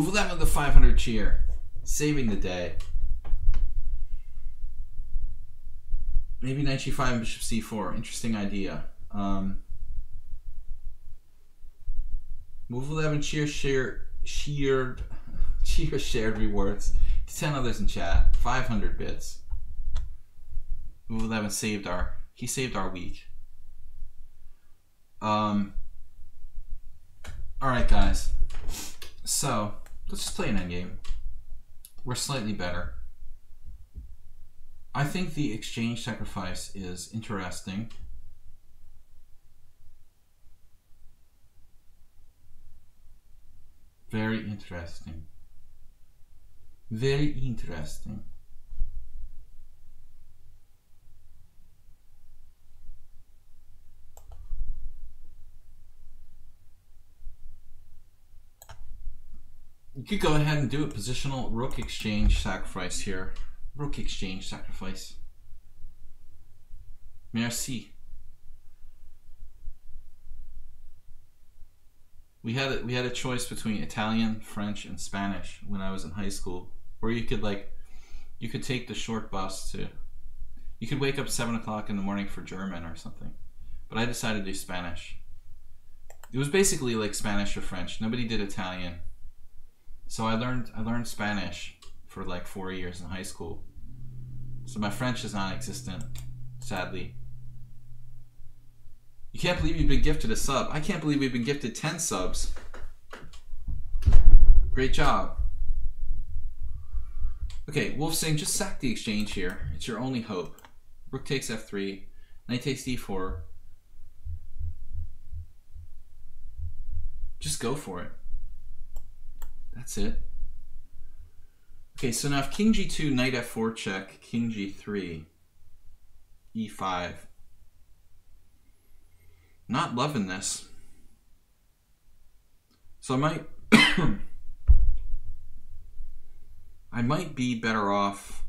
11 with the 500 cheer. Saving the day. Maybe knight g5 and bishop c4. Interesting idea. Move 11 shared rewards to 10 others in chat. 500 bits. Move 11 saved our week. Alright guys, so let's just play an endgame. We're slightly better. I think the exchange sacrifice is interesting. Very interesting. Very interesting. You could go ahead and do a positional rook exchange sacrifice here. Rook exchange sacrifice. Merci. We had a choice between Italian, French, and Spanish when I was in high school, where you could take the short bus to. You could wake up 7 o'clock in the morning for German or something, but I decided to do Spanish. It was basically like Spanish or French. Nobody did Italian. So I learned Spanish for like 4 years in high school. So my French is non-existent, sadly. You can't believe you've been gifted a sub. I can't believe we've been gifted 10 subs. Great job. Okay, Wolfsing, just sack the exchange here. It's your only hope. Rook takes f3, knight takes d4. Just go for it. That's it. Okay, so now if king g2, knight f4 check, king g3, e5. Not loving this. So I might I might be better off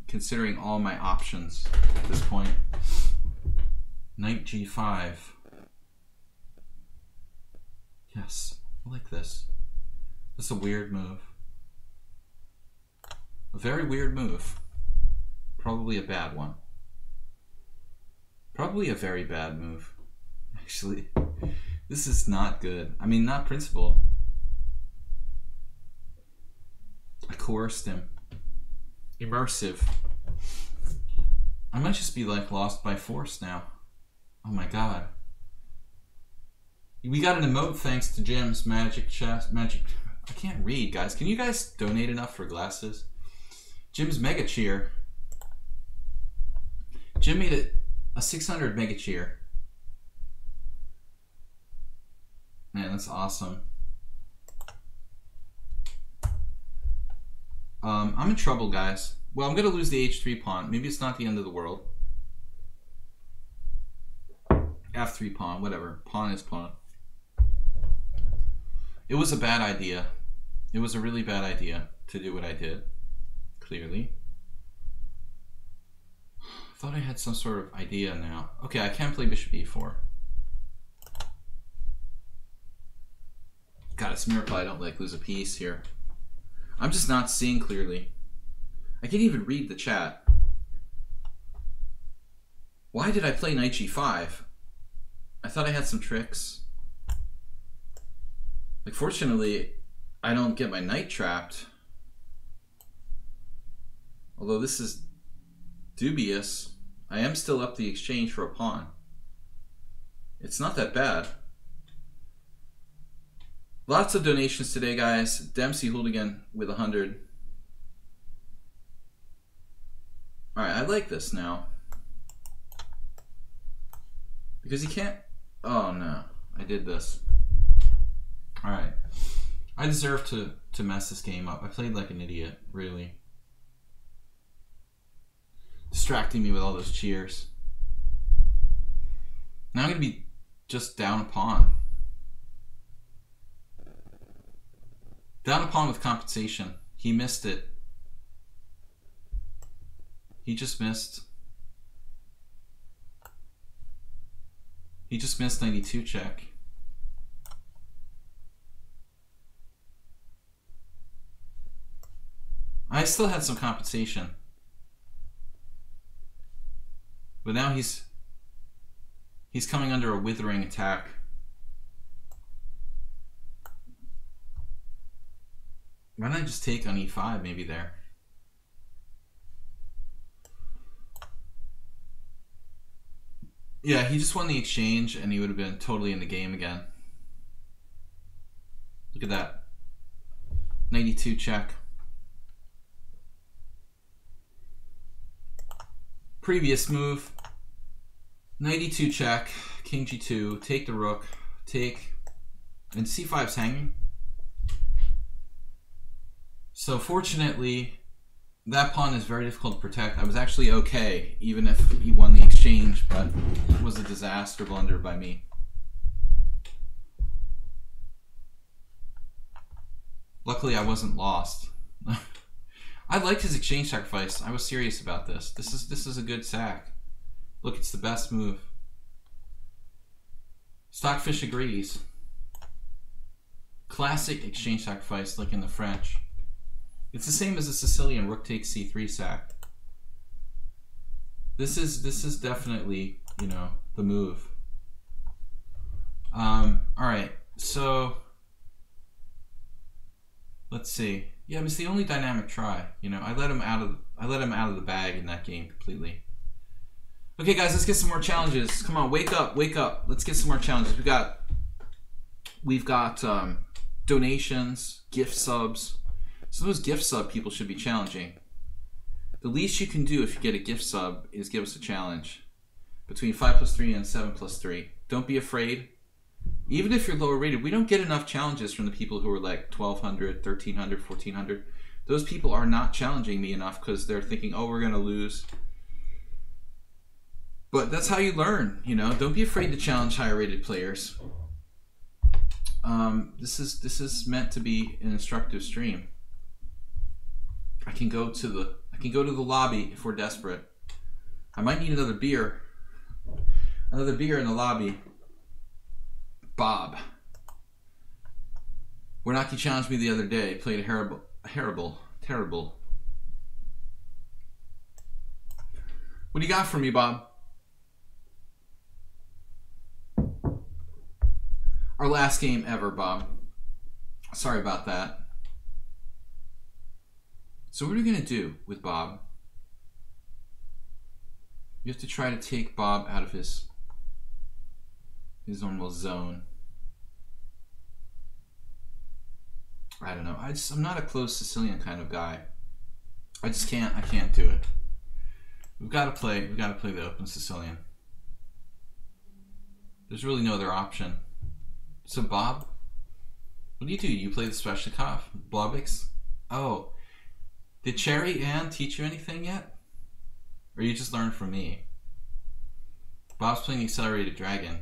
considering all my options at this point. Knight g5. Yes. I like this. This is a weird move. A very weird move. Probably a bad one. Probably a very bad move. Actually, this is not good. I mean, not principled. I coerced him. Immersive. I might just be like lost by force now. Oh my god. We got an emote thanks to Jim's magic chest. I can't read, guys. Can you guys donate enough for glasses? Jim's mega cheer. Jim made it a 600 mega cheer. Man, that's awesome. I'm in trouble, guys. Well, I'm going to lose the h3 pawn. Maybe it's not the end of the world. f3 pawn, whatever. Pawn is pawn. It was a bad idea. It was a really bad idea to do what I did. Clearly. I thought I had some sort of idea now. Okay, I can't play bishop e4. God, it's a miracle I don't like lose a piece here. I'm just not seeing clearly. I can't even read the chat. Why did I play knight g5? I thought I had some tricks. Like, fortunately, I don't get my knight trapped. Although this is dubious. I am still up the exchange for a pawn. It's not that bad. Lots of donations today, guys. Dempsey Hooligan with 100. Alright, I like this now. Because he can't... Oh no, I did this. Alright. I deserve to mess this game up. I played like an idiot, really. Distracting me with all those cheers. Now I'm going to be just down a pawn. Down a pawn with compensation. He missed it. He just missed. He just missed 92 check. I still had some compensation. But now he's coming under a withering attack. Why don't I just take on e5 maybe there? Yeah, he just won the exchange and he would have been totally in the game again. Look at that. 92 check. Previous move. 92 check. King g2. Take the rook. Take. And c5's hanging. So fortunately, that pawn is very difficult to protect. I was actually okay, even if he won the exchange, but it was a disaster blunder by me. Luckily, I wasn't lost. I liked his exchange sacrifice. I was serious about this. This is a good sack. Look, it's the best move. Stockfish agrees. Classic exchange sacrifice, like in the French. It's the same as a Sicilian rook takes c3 sack. This is definitely, you know, the move. All right, so let's see. Yeah, it was the only dynamic try. You know, I let him out of the bag in that game completely. Okay, guys, let's get some more challenges. Come on, wake up, wake up. Let's get some more challenges. We've got donations, gift subs. So those gift sub people should be challenging. The least you can do if you get a gift sub is give us a challenge. Between 5+3 and 7+3. Don't be afraid. Even if you're lower rated, we don't get enough challenges from the people who are like 1200, 1300, 1400. Those people are not challenging me enough because they're thinking, oh, we're going to lose. But that's how you learn, you know. Don't be afraid to challenge higher rated players. This is meant to be an instructive stream. I can go to the lobby if we're desperate. I might need another beer. Another beer in the lobby. Bob. Warnaki challenged me the other day. Played a terrible. What do you got for me, Bob? Our last game ever, Bob. Sorry about that. So what are we going to do with Bob? You have to try to take Bob out of his normal zone. I don't know. I'm not a closed Sicilian kind of guy. I can't do it. We've got to play the open Sicilian. There's really no other option. So Bob, what do? You play the Sveshnikov? Blobix? Oh. Did Cherry Ann teach you anything yet? Or you just learned from me? Bob's playing the Accelerated Dragon.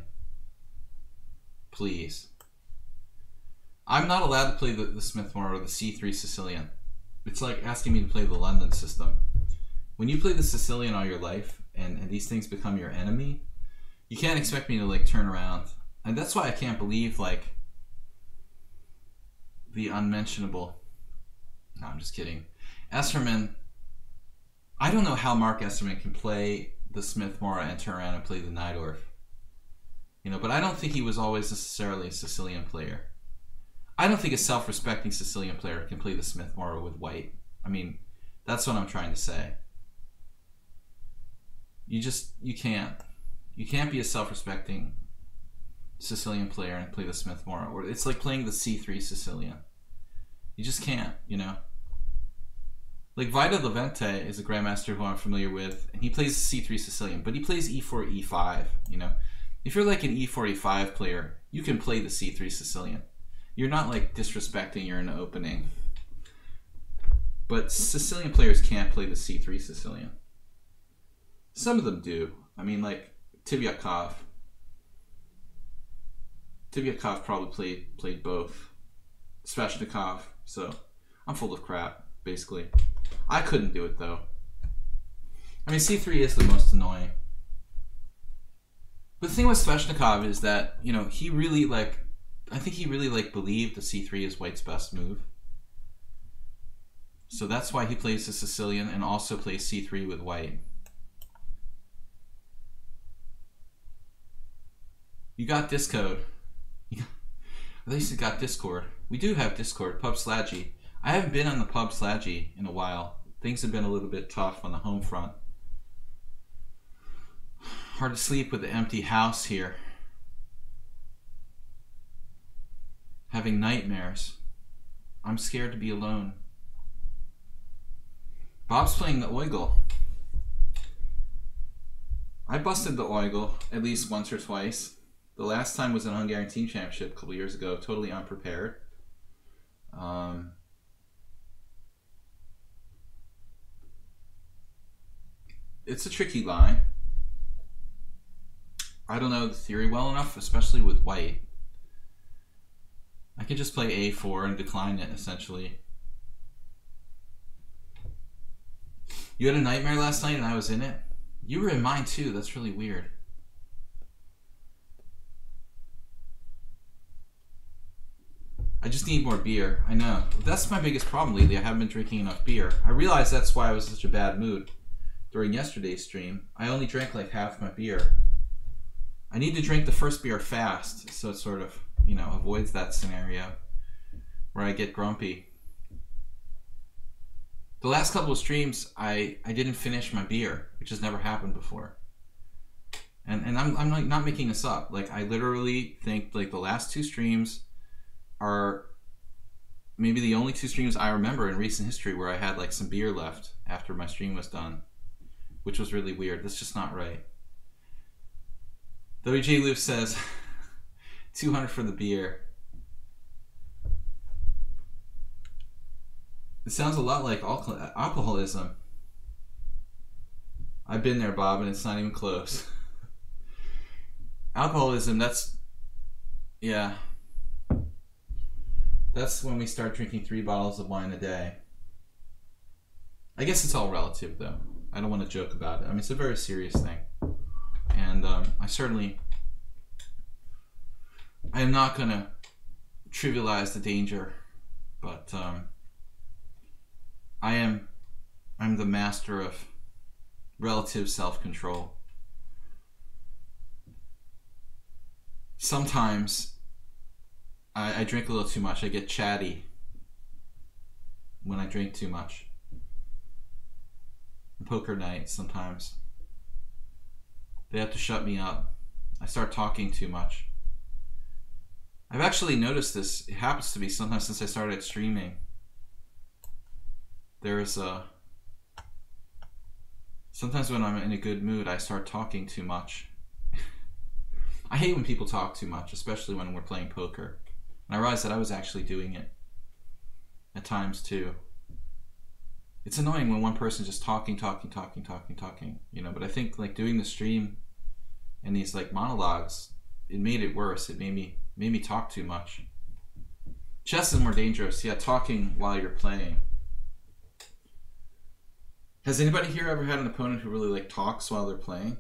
Please. I'm not allowed to play the Smith-Morrow or the C3 Sicilian. It's like asking me to play the London system. When you play the Sicilian all your life, and these things become your enemy, you can't expect me to like turn around. And that's why I can't believe like the unmentionable. No, I'm just kidding. Esserman, I don't know how Mark Esserman can play the Smith-Morrow and turn around and play the Najdorf. You know, but I don't think he was always necessarily a Sicilian player. I don't think a self-respecting Sicilian player can play the Smith-Morrow with white. I mean, that's what I'm trying to say. You can't. You can't be a self-respecting Sicilian player and play the Smith-Morrow. It's like playing the C3 Sicilian. You just can't, you know. Like Vita Levente is a grandmaster who I'm familiar with, and he plays C3 Sicilian, but he plays E4, E5, you know. If you're like an E4, E5 player, you can play the C3 Sicilian. You're not like disrespecting your own opening. But Sicilian players can't play the C3 Sicilian. Some of them do. I mean, like Tivyakov. Tivyakov probably played both. Sveshnikov. So I'm full of crap, basically. I couldn't do it though. I mean, C3 is the most annoying. But the thing with Sveshnikov is that, you know, he really like, I think he really like believed the C3 is white's best move. So that's why he plays the Sicilian and also plays C3 with white. You got Discord. At least you got Discord. We do have Discord, Pub Sladgie. I haven't been on the Pub Sladgie in a while. Things have been a little bit tough on the home front. Hard to sleep with the empty house here. Having nightmares. I'm scared to be alone. Bob's playing the Oigel. I busted the Oigel at least once or twice. The last time was in a Hungarian Team Championship a couple years ago, totally unprepared. It's a tricky line. I don't know the theory well enough, especially with white. I can just play A4 and decline it, essentially. You had a nightmare last night and I was in it? You were in mine too, that's really weird. I just need more beer. I know. That's my biggest problem lately. I haven't been drinking enough beer. I realize that's why I was in such a bad mood during yesterday's stream. I only drank like half my beer. I need to drink the first beer fast, so it sort of, you know, avoids that scenario where I get grumpy. The last couple of streams, I didn't finish my beer, which has never happened before. And I'm like not making this up. Like I literally think like the last two streams are maybe the only two streams I remember in recent history where I had like some beer left after my stream was done, which was really weird. That's just not right. WJ Luke says 200 for the beer. It sounds a lot like alcoholism. I've been there, Bob, and it's not even close. Alcoholism, that's, yeah. That's when we start drinking 3 bottles of wine a day. I guess it's all relative, though. I don't want to joke about it. I mean, it's a very serious thing. And I am not going to trivialize the danger, but I'm the master of relative self-control. Sometimes I drink a little too much. I get chatty when I drink too much. Poker night, sometimes they have to shut me up. I start talking too much. I've actually noticed this. It happens to me sometimes since I started streaming. There's sometimes when I'm in a good mood, I start talking too much. I hate when people talk too much, especially when we're playing poker. And I realized that I was actually doing it at times too. It's annoying when one person's just talking, you know, but I think like doing the stream and these like monologues, it made it worse. It made me talk too much. Chess is more dangerous. Yeah, talking while you're playing. Has anybody here ever had an opponent who really like talks while they're playing?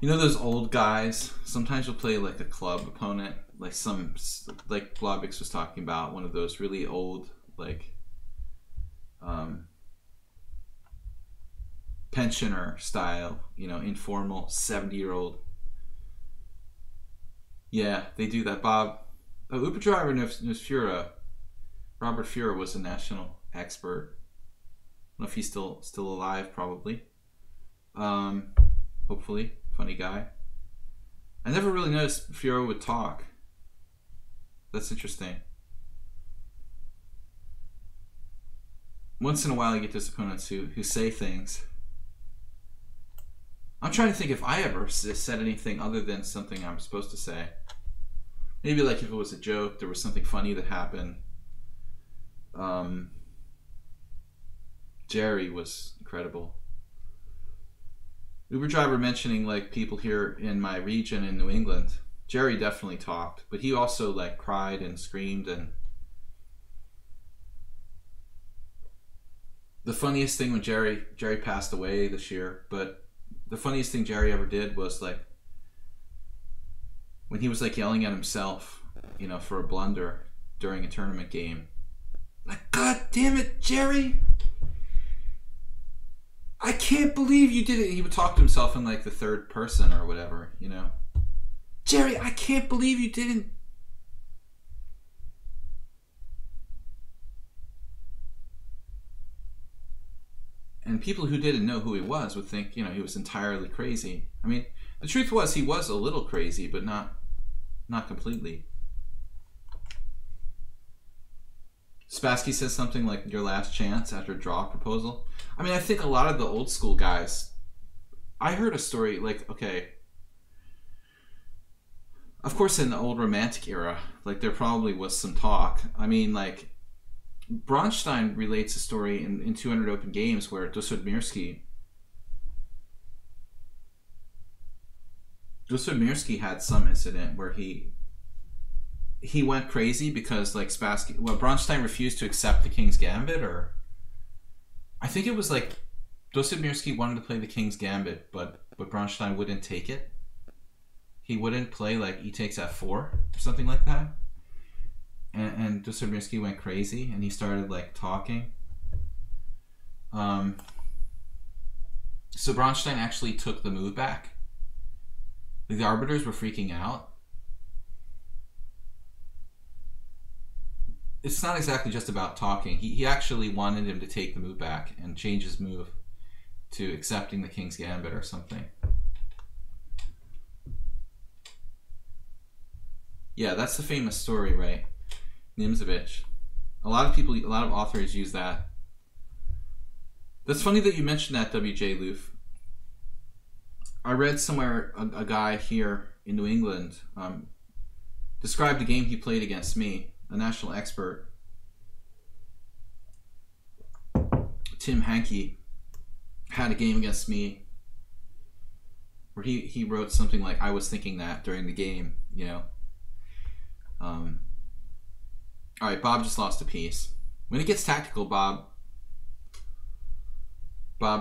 You know those old guys? Sometimes you'll play like a club opponent, like Blobix was talking about, one of those really old, like, pensioner style, you know, informal 70-year-old. Yeah, they do that. Uber driver knows Fura. Robert Fura was a national expert. I don't know if he's still alive, probably. Hopefully. Funny guy. I never really noticed Fura would talk. That's interesting. Once in a while you get those opponents who say things. I'm trying to think if I ever said anything other than something I'm supposed to say. Maybe like if it was a joke, there was something funny that happened. Jerry was incredible. Uber driver mentioning like people here in my region in New England. Jerry definitely talked, but he also like cried and screamed. And the funniest thing when Jerry passed away this year, but the funniest thing Jerry ever did was like when he was like yelling at himself, you know, for a blunder during a tournament game. Like, God damn it, Jerry! I can't believe you did it. He would talk to himself in like the third person or whatever, you know. Jerry, I can't believe you didn't. And people who didn't know who he was would think, you know, he was entirely crazy. I mean, the truth was he was a little crazy, but not completely. Spassky says something like your last chance after a draw proposal. I mean, I think a lot of the old school guys, I heard a story like, okay, of course in the old romantic era, like there probably was some talk. I mean, like Bronstein relates a story in 200 Open Games where Dosudmirsky had some incident where he went crazy because like Spassky, well, Bronstein refused to accept the King's Gambit, or I think it was like Dosudmirsky wanted to play the King's Gambit, but Bronstein wouldn't take it. He wouldn't play like e takes f4 or something like that. And Dosudmirsky went crazy and he started like talking. So Bronstein actually took the move back. The arbiters were freaking out. It's not exactly just about talking. He actually wanted him to take the move back and change his move to accepting the King's Gambit or something. Yeah, that's the famous story, right? Nimzovich. A lot of authors use that. That's funny that you mentioned that, WJ Loof. I read somewhere a guy here in New England described the game he played against me, a national expert. Tim Hankey had a game against me where he wrote something like, I was thinking that during the game, you know. Alright, Bob just lost a piece. When it gets tactical, Bob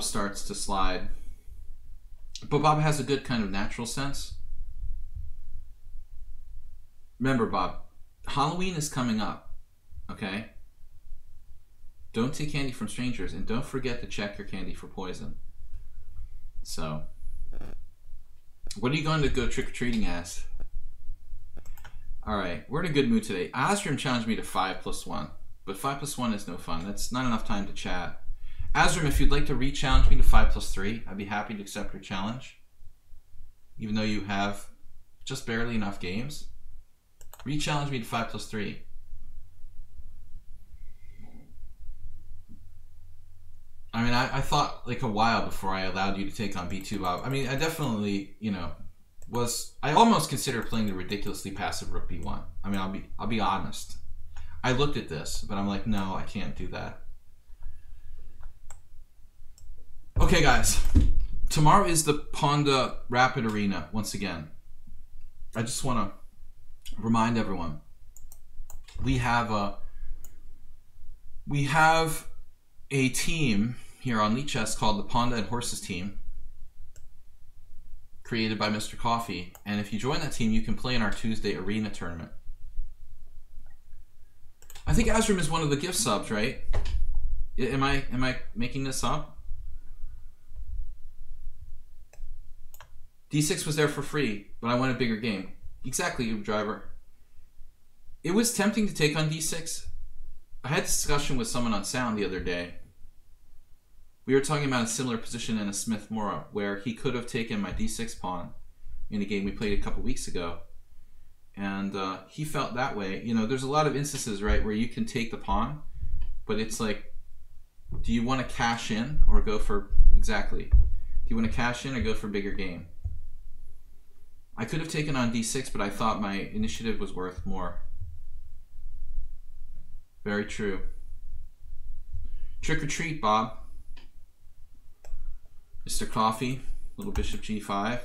starts to slide. But Bob has a good kind of natural sense. remember, Bob, Halloween is coming up, okay? Don't take candy from strangers, and don't forget to check your candy for poison. So, what are you going to go trick-or-treating as? Alright, we're in a good mood today. Azrim challenged me to 5+1, but 5+1 is no fun. That's not enough time to chat. Azrim, if you'd like to re-challenge me to 5+3, I'd be happy to accept your challenge. Even though you have just barely enough games. Re-challenge me to 5+3. I mean, I thought like a while before I allowed you to take on B2, Bob. I mean, I definitely, you know, I almost considered playing the ridiculously passive Rook B1. I mean, I'll be honest. I looked at this, but I'm like, no, I can't do that. Okay, guys. Tomorrow is the Ponda Rapid Arena once again. I just want to remind everyone we have a team here on lichess called the Ponda and Horses team, created by Mr. Coffee, and if you join that team, you can play in our Tuesday arena tournament. I think Azrim is one of the gift subs, right? Am I making this up? D6 was there for free, but I want a bigger game. Exactly, Uber Driver. It was tempting to take on D6. I had a discussion with someone on Sound the other day. We were talking about a similar position in a Smith Mora, where he could have taken my D6 pawn in a game we played a couple weeks ago. And he felt that way. You know, there's a lot of instances, right, where you can take the pawn, but it's like, do you want to cash in or go for, exactly. Do you want to cash in or go for bigger game? I could have taken on D6, but I thought my initiative was worth more. Very true. Trick or treat, Bob. Mr. Coffee, little bishop G5.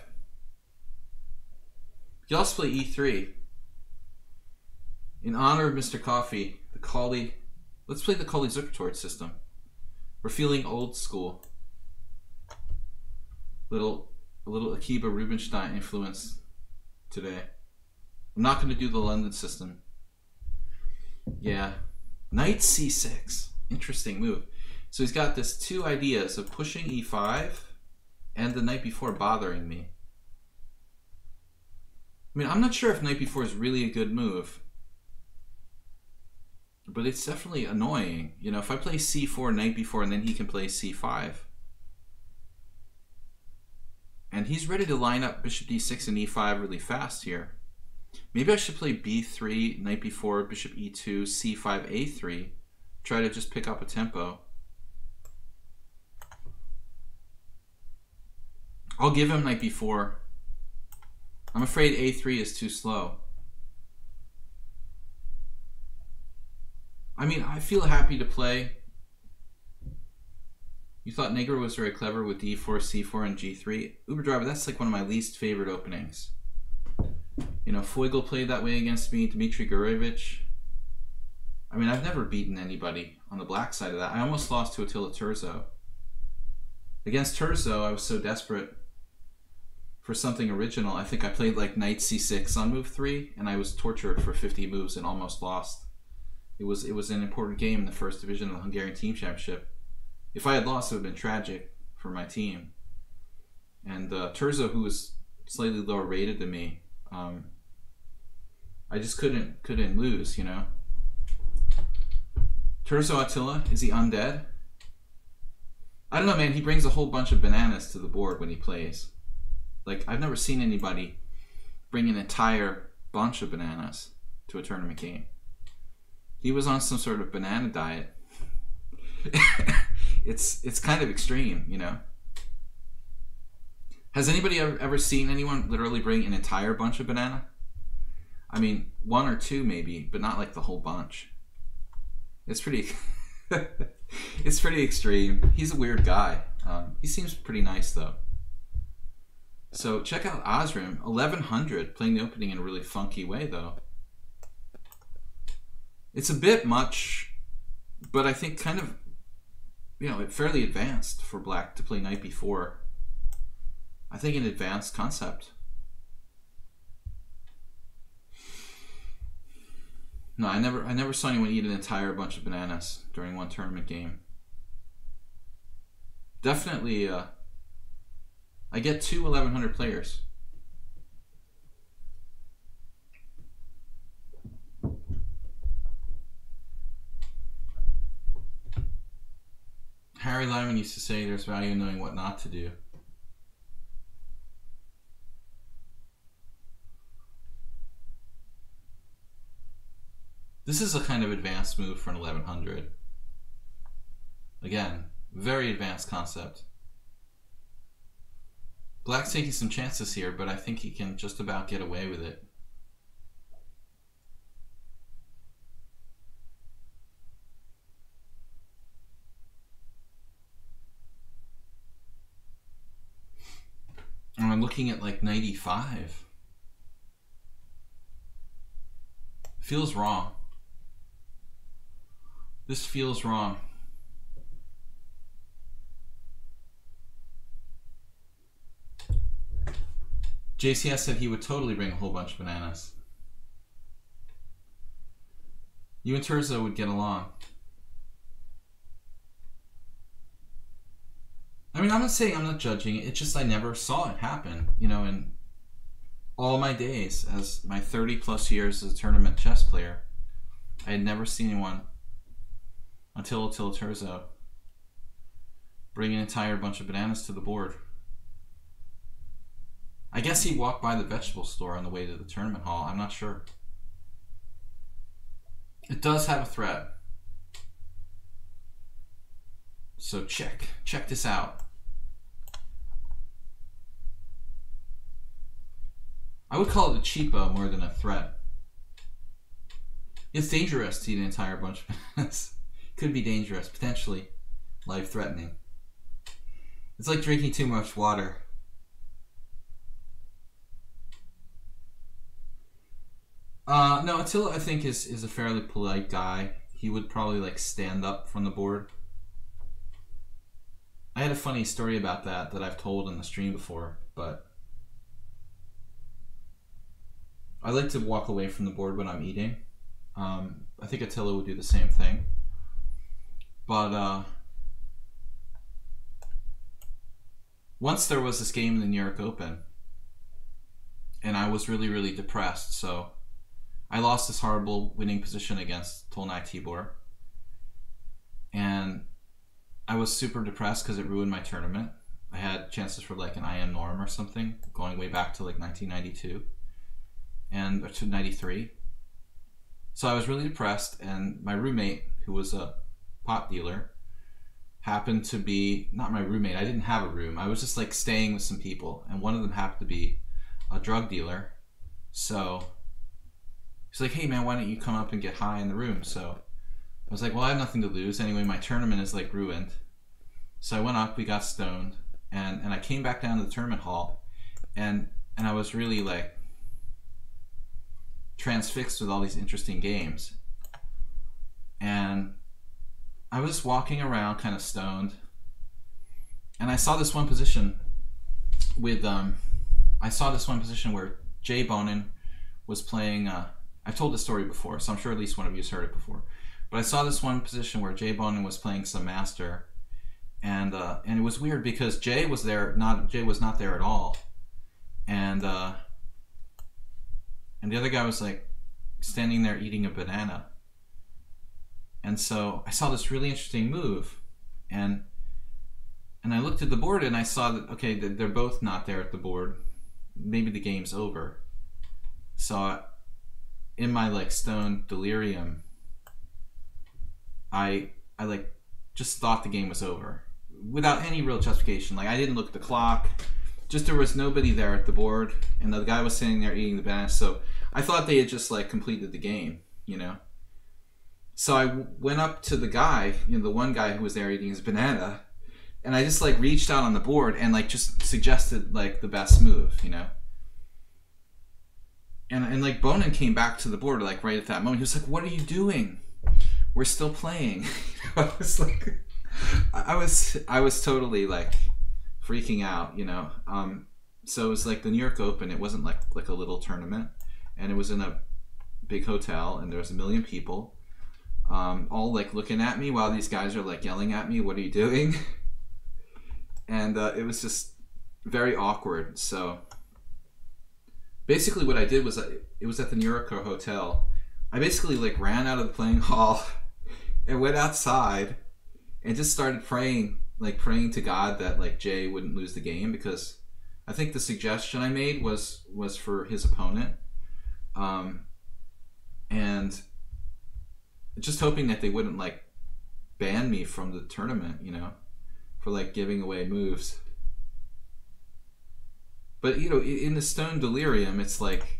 You also play E3. In honor of Mr. Coffee, the Kali. Let's play the Kali Zukertort system. We're feeling old school. A little Akiba Rubinstein influence today. I'm not going to do the London system. Yeah. Knight C6. Interesting move. So he's got this two ideas of pushing E5 and the knight before bothering me. I mean, I'm not sure if knight before is really a good move. But it's definitely annoying. You know, if I play C4, knight before, and then he can play C5. And he's ready to line up bishop D6 and E5 really fast here. Maybe I should play B3, knight before, bishop E2, C5, A3. Try to just pick up a tempo. I'll give him knight before. I'm afraid A3 is too slow. I mean, I feel happy to play. You thought Negro was very clever with D4, C4, and G3. Uber Driver, that's like one of my least favorite openings. You know, Foigle played that way against me, Dmitry Gurevich. I mean, I've never beaten anybody on the black side of that. I almost lost to Attila Turzo. Against Turzo, I was so desperate for something original. I think I played like Knight C6 on move 3, and I was tortured for 50 moves and almost lost. It was an important game in the first division of the Hungarian Team Championship. If I had lost, it would have been tragic for my team. And Turzo, who was slightly lower rated than me, I just couldn't lose, you know. Turzo Attila, is he undead? I don't know, man. He brings a whole bunch of bananas to the board when he plays. Like, I've never seen anybody bring an entire bunch of bananas to a tournament game. He was on some sort of banana diet. It's kind of extreme, you know. Has anybody ever seen anyone literally bring an entire bunch of banana? I mean, one or two maybe, but not like the whole bunch. It's pretty it's pretty extreme. He's a weird guy. He seems pretty nice though. So check out Azrim, 1100, playing the opening in a really funky way though. It's a bit much, but I think kind of, you know, fairly advanced for black to play knight b4. I think an advanced concept. No, I never saw anyone eat an entire bunch of bananas during one tournament game. Definitely, I get 2 1100 players. Harry Lyman used to say there's value in knowing what not to do. This is a kind of advanced move for an 1100. Again, very advanced concept. Black's taking some chances here, but I think he can just about get away with it. And I'm looking at like 95. Feels wrong. This feels wrong. JCS said he would totally bring a whole bunch of bananas. You and Terzo would get along. I mean, I'm not saying I'm not judging it. It's just I never saw it happen, you know, in all my days as my 30+ years as a tournament chess player. I had never seen anyone until Terzo bring an entire bunch of bananas to the board. I guess he walked by the vegetable store on the way to the tournament hall. I'm not sure. It does have a threat. So check this out. I would call it a cheapo more than a threat. It's dangerous to eat an entire bunch of bananas. Could be dangerous, potentially life-threatening. It's like drinking too much water. No, Attila I think is a fairly polite guy. He would probably like stand up from the board. I had a funny story about that I've told in the stream before, but I like to walk away from the board when I'm eating. I think Attila would do the same thing. But once there was this game in the New York Open, and I was really, really depressed, so I lost this horrible winning position against Tolnai Tibor. And I was super depressed because it ruined my tournament. I had chances for like an IM norm or something, going way back to like 1992 and or to 93. So I was really depressed, and my roommate, who was a pot dealer, happened to be, not my roommate, I didn't have a room. I was just like staying with some people, and one of them happened to be a drug dealer. So he's like, hey man, why don't you come up and get high in the room? So I was like, well, I have nothing to lose. Anyway, my tournament is like ruined. So I went up, we got stoned, and I came back down to the tournament hall, and I was really like transfixed with all these interesting games. And I was just walking around kind of stoned, and I saw this one position with where Jay Bonin was playing. I've told this story before, so I'm sure at least one of you has heard it before. But I saw this one position where Jay Bonin was playing some master, and it was weird because Jay was not there at all, and the other guy was like standing there eating a banana. And so I saw this really interesting move, and I looked at the board and I saw that, okay, they're both not there at the board. Maybe the game's over. So in my like stone delirium, I like just thought the game was over without any real justification. Like I didn't look at the clock, just there was nobody there at the board, and the guy was sitting there eating the banana. So I thought they had just like completed the game, you know. So I went up to the guy, you know, the one guy who was there eating his banana, and I just like reached out on the board and like just suggested like the best move, you know. And like Bonin came back to the board like right at that moment. He was like, "What are you doing? We're still playing." I was like, I was totally like freaking out, you know. So it was like the New York Open. It wasn't like a little tournament, and it was in a big hotel, and there's a million people, all like looking at me while these guys are like yelling at me, "What are you doing?" And it was just very awkward. So basically, what I did was it was at the New Yorker hotel. I basically like ran out of the playing hall and went outside and just started praying to God that like Jay wouldn't lose the game, because I think the suggestion I made was for his opponent, and just hoping that they wouldn't like ban me from the tournament, you know, for like giving away moves. But you know, in the stone delirium, it's like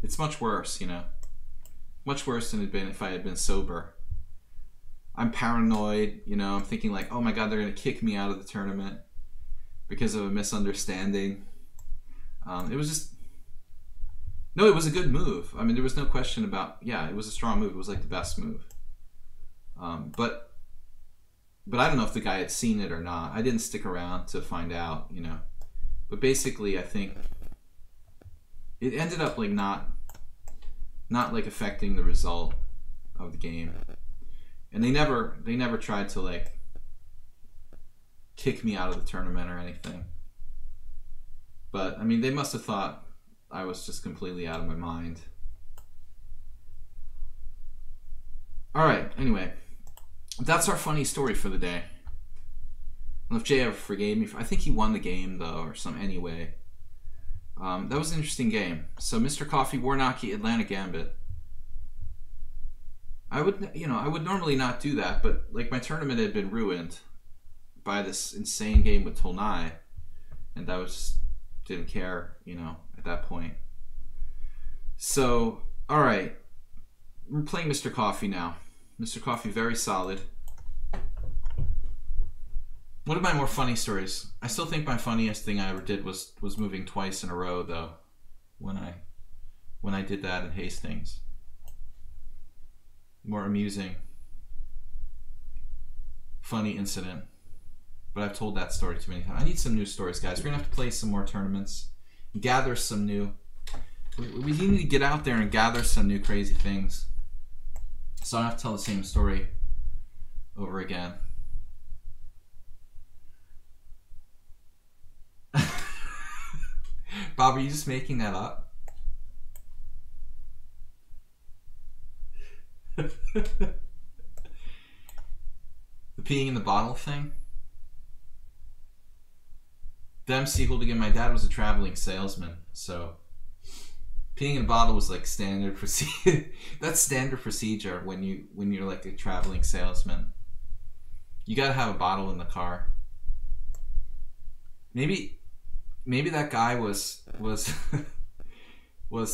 it's much worse, you know, much worse than it'd been if I had been sober. I'm paranoid, you know, I'm thinking like, oh my God, they're going to kick me out of the tournament because of a misunderstanding. It was just, no, it was a good move. I mean, there was no question about, yeah, it was a strong move. It was like the best move. But I don't know if the guy had seen it or not. I didn't stick around to find out, you know. But basically, I think it ended up like not like affecting the result of the game. And they never tried to like kick me out of the tournament or anything. But I mean, they must have thought I was just completely out of my mind. All right, anyway, that's our funny story for the day. I don't know if Jay ever forgave me. I think he won the game though, or some anyway. That was an interesting game. So Mr. Coffee, Warnocky, Atlanta Gambit. I would normally not do that, but like my tournament had been ruined by this insane game with Tolnai, and I was didn't care, you know, at that point. So, all right, we're playing Mr. Coffee now. Mr. Coffee, very solid. One of my more funny stories. I still think my funniest thing I ever did was moving twice in a row, though, when I did that in Hastings. More amusing, funny incident. But I've told that story too many times. I need some new stories, guys. We're going to have to play some more tournaments, gather some new... We need to get out there and gather some new crazy things. So I don't have to tell the same story over again. Bob, are you just making that up? The peeing in the bottle thing? The MC hooligan, my dad was a traveling salesman, so peeing in a bottle was like standard procedure. That's standard procedure when you're like a traveling salesman. You gotta have a bottle in the car. Maybe that guy was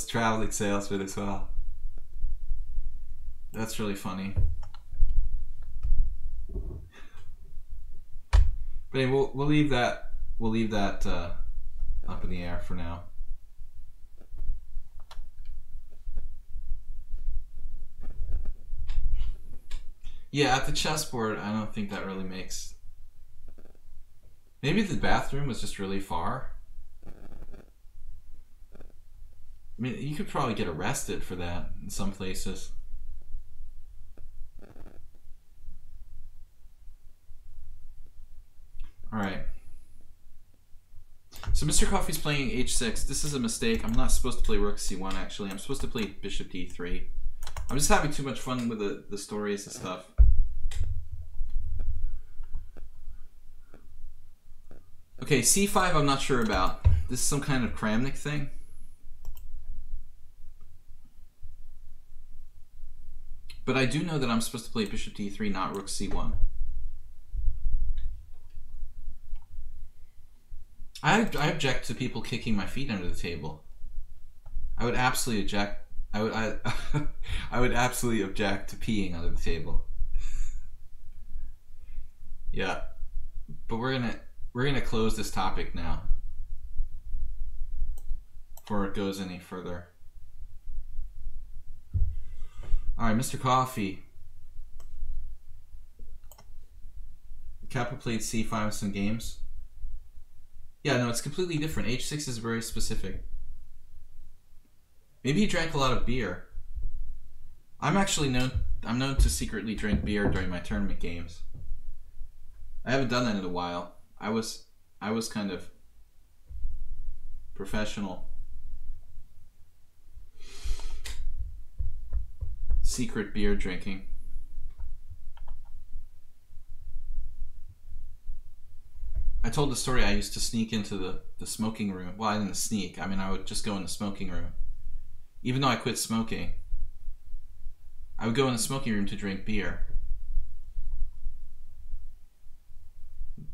traveling salesman as well. That's really funny. But anyway, we'll leave that up in the air for now. Yeah, at the chessboard, I don't think that really makes... Maybe the bathroom was just really far. I mean, you could probably get arrested for that in some places. Alright. So Mr. Coffee's playing h6. This is a mistake. I'm not supposed to play rook c1, actually. I'm supposed to play bishop d3. I'm just having too much fun with the stories and stuff. Okay, c5 I'm not sure about. This is some kind of Kramnik thing. But I do know that I'm supposed to play bishop d3, not rook c1. I object to people kicking my feet under the table. I would absolutely object. I would absolutely object to peeing under the table. Yeah, but we're gonna close this topic now before it goes any further. All right, Mr. Coffee. Kappa played c5 in some games. Yeah, no, it's completely different. h6 is very specific. Maybe he drank a lot of beer. I'm known to secretly drink beer during my tournament games. I haven't done that in a while. I was kind of professional. Secret beer drinking. I told the story I used to sneak into the smoking room. Well, I didn't sneak. I mean, I would just go in the smoking room. Even though I quit smoking, I would go in the smoking room to drink beer.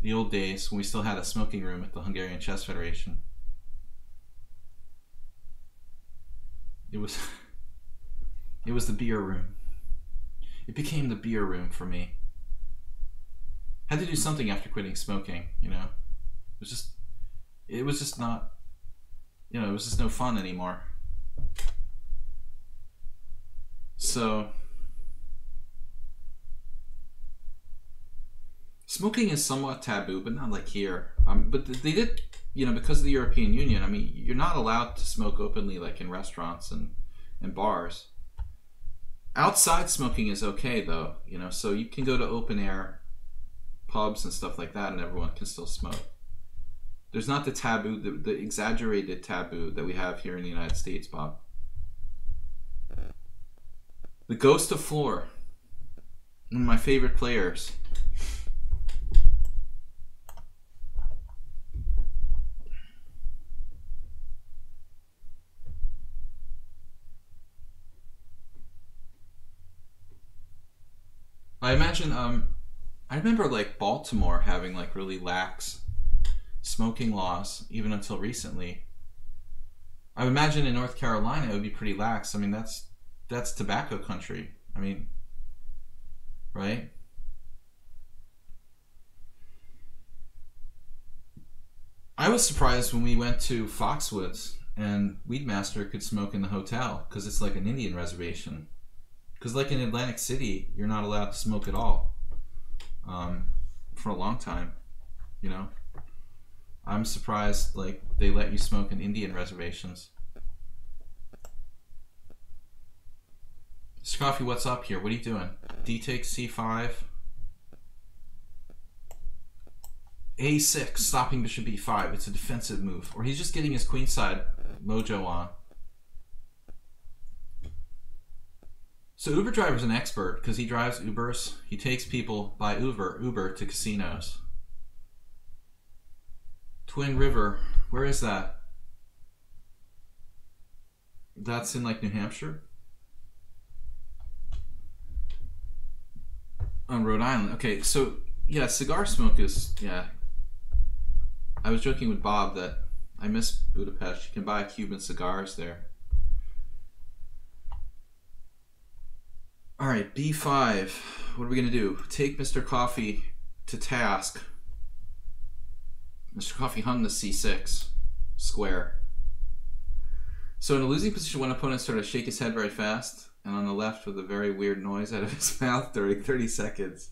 The old days when we still had a smoking room at the Hungarian Chess Federation. It was the beer room. It became the beer room for me. Had to do something after quitting smoking, you know. It was just not, you know, it was just no fun anymore. So smoking is somewhat taboo, but not like here. But they did, you know, because of the European Union, I mean, you're not allowed to smoke openly like in restaurants and bars. Outside smoking is okay though, you know, so you can go to open air pubs and stuff like that and everyone can still smoke. There's not the taboo, the exaggerated taboo that we have here in the United States, Bob. The Ghost of Floor, one of my favorite players. I imagine, I remember like Baltimore having like really lax smoking laws even until recently. I would imagine in North Carolina it would be pretty lax. I mean, that's tobacco country. I mean, right? I was surprised when we went to Foxwoods and Weedmaster could smoke in the hotel because it's like an Indian reservation. Because like in Atlantic City, you're not allowed to smoke at all for a long time, you know? I'm surprised like they let you smoke in Indian reservations. Mr. Coffee, what's up here? What are you doing? D takes C5. A6, stopping bishop B5. It's a defensive move. Or he's just getting his queenside mojo on. So Uber driver's an expert because he drives Ubers. He takes people by Uber to casinos. Twin River, where is that? That's in like New Hampshire? On Rhode Island. Okay, so yeah, cigar smoke is, yeah. I was joking with Bob that I miss Budapest. You can buy Cuban cigars there. All right, B5. What are we gonna do? Take Mr. Coffee to task. Mr. Coffee hung the C6 square. So in a losing position, one opponent started to shake his head very fast, and on the left with a very weird noise out of his mouth during 30 seconds.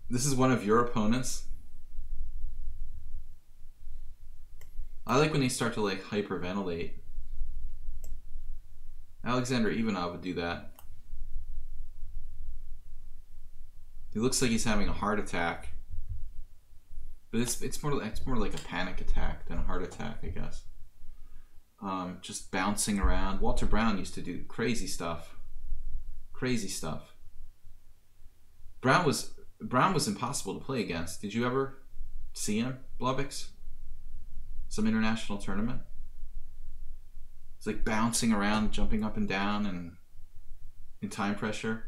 This is one of your opponents. I like when they start to like hyperventilate. Alexander Ivanov would do that. He looks like he's having a heart attack. But it's more like a panic attack than a heart attack, I guess. Just bouncing around. Walter Brown used to do crazy stuff. Crazy stuff. Brown was impossible to play against. Did you ever see him, Blubix? Some international tournament? It's like bouncing around, jumping up and down, and in time pressure.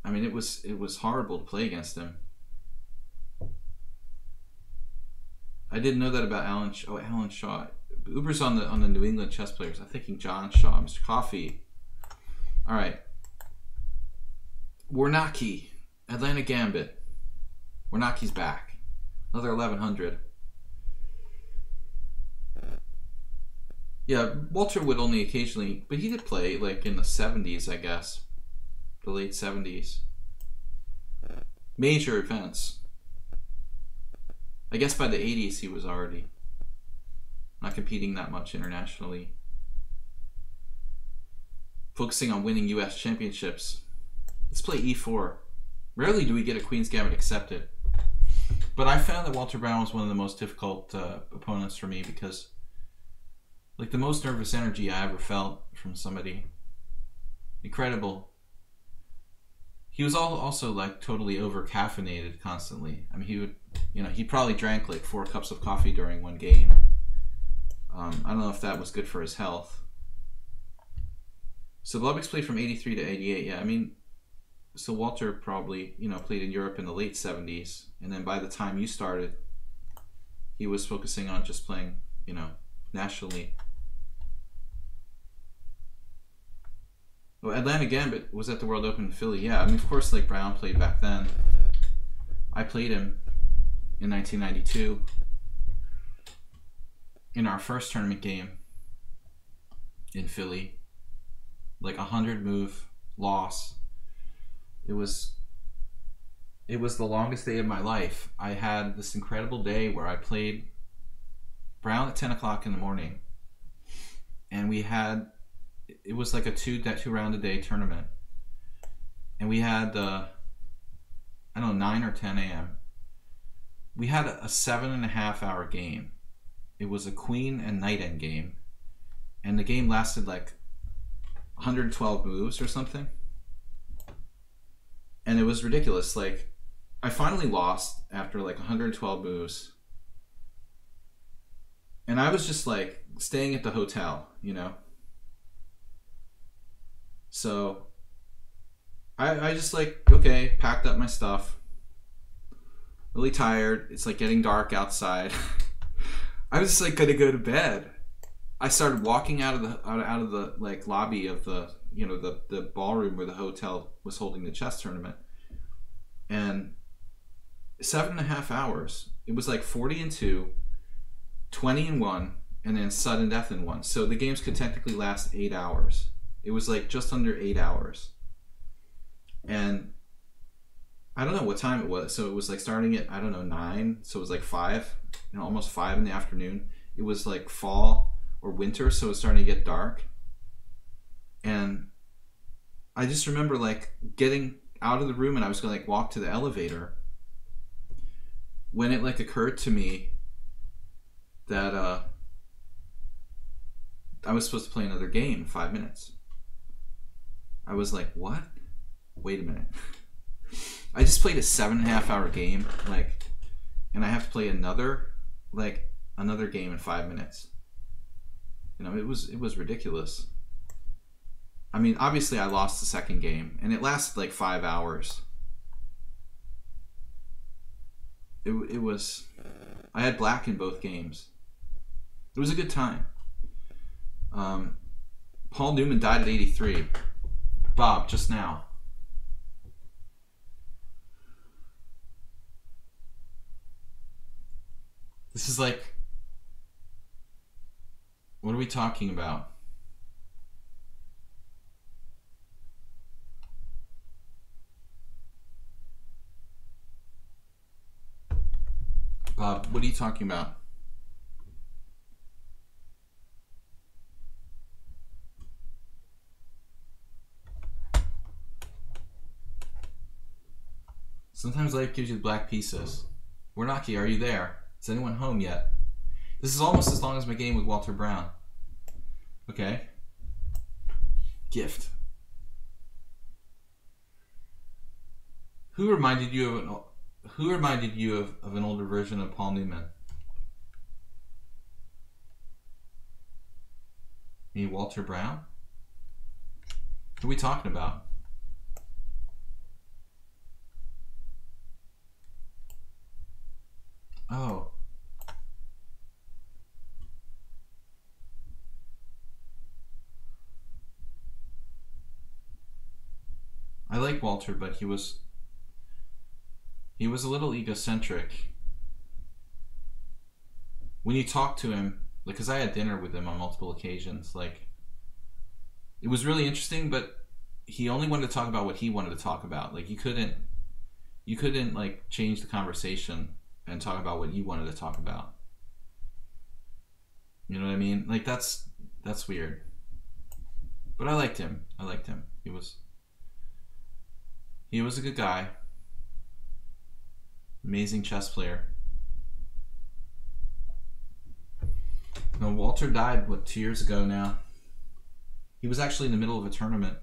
I mean, it was horrible to play against him. I didn't know that about Alan. Oh, Alan Shaw. Uber's on the New England chess players. I'm thinking John Shaw, Mr. Coffee. All right. Warnacki, Atlanta Gambit. Warnacki's back. Another 1100. Yeah, Walter would only occasionally, but he did play like in the 70s, I guess. The late 70s. Major events. I guess by the 80s he was already not competing that much internationally. Focusing on winning US championships. Let's play e4. Rarely do we get a Queen's Gambit accepted. But I found that Walter Brown was one of the most difficult opponents for me because, like, the most nervous energy I ever felt from somebody. Incredible. He was also like totally over caffeinated constantly. I mean, he would, he probably drank like 4 cups of coffee during one game. I don't know if that was good for his health. So Lubbock's played from 83 to 88. Yeah, I mean, so Walter probably, played in Europe in the late 70s. And then by the time you started, he was focusing on just playing, nationally. Well, Atlanta Gambit was at the World Open in Philly. Yeah, I mean, of course, like Brown played back then. I played him in 1992 in our first tournament game in Philly. Like 100 move loss. It was the longest day of my life. I had this incredible day where I played Brown at 10 o'clock in the morning, and it was like a two round a day tournament, and we had 9 or 10 a.m. We had a 7.5 hour game. It was a queen and knight end game, and the game lasted like 112 moves or something, and it was ridiculous. Like, I finally lost after like 112 moves, and I was just like staying at the hotel, so I just like, okay, packed up my stuff, really tired. It's like getting dark outside. I was just like gonna go to bed. I started walking out of the like lobby of the the ballroom where the hotel was holding the chess tournament, and 7.5 hours. It was like 40 and 2, 20 and 1, and then sudden death in 1. So the games could technically last 8 hours. It was like just under 8 hours, and I don't know what time it was. So it was like starting at 9. So it was like 5, almost 5 in the afternoon. It was like fall or winter, so it's starting to get dark. And I just remember like getting out of the room, and I was gonna like walk to the elevator when it like occurred to me that I was supposed to play another game in 5 minutes. I was like, what? Wait a minute. I just played a 7.5 hour game, like, and I have to play another game in 5 minutes. It was ridiculous. I mean, obviously I lost the second game, and it lasted like 5 hours. It was, I had black in both games. It was a good time. Paul Newman died at 83. Bob, just now. This is like, what are we talking about? Bob, what are you talking about? Sometimes life gives you black pieces. Warnaki, are you there? Is anyone home yet? This is almost as long as my game with Walter Brown. Okay. Gift. Who reminded you of an older version of Paul Newman? Me, Walter Brown? What are we talking about? Oh. I like Walter, but he was a little egocentric. When you talk to him, like, because I had dinner with him on multiple occasions, like, it was really interesting, but he only wanted to talk about what he wanted to talk about. Like, you couldn't like change the conversation. and talk about what you wanted to talk about. You know what I mean? Like that's weird. But I liked him. I liked him. He was a good guy. Amazing chess player. No, Walter died, what, 2 years ago now. He was actually in the middle of a tournament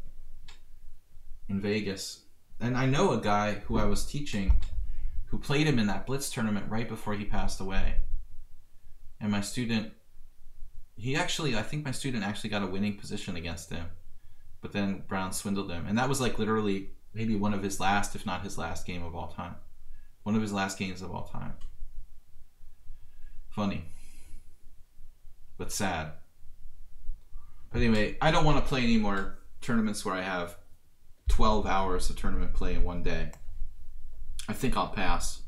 in Vegas. And I know a guy who I was teaching who played him in that Blitz tournament right before he passed away. And my student, I think my student actually got a winning position against him. But then Brown swindled him. And that was like literally maybe one of his last, if not his last game of all time. One of his last games of all time. Funny. But sad. But anyway, I don't want to play any more tournaments where I have 12 hours of tournament play in one day. I think I'll pass.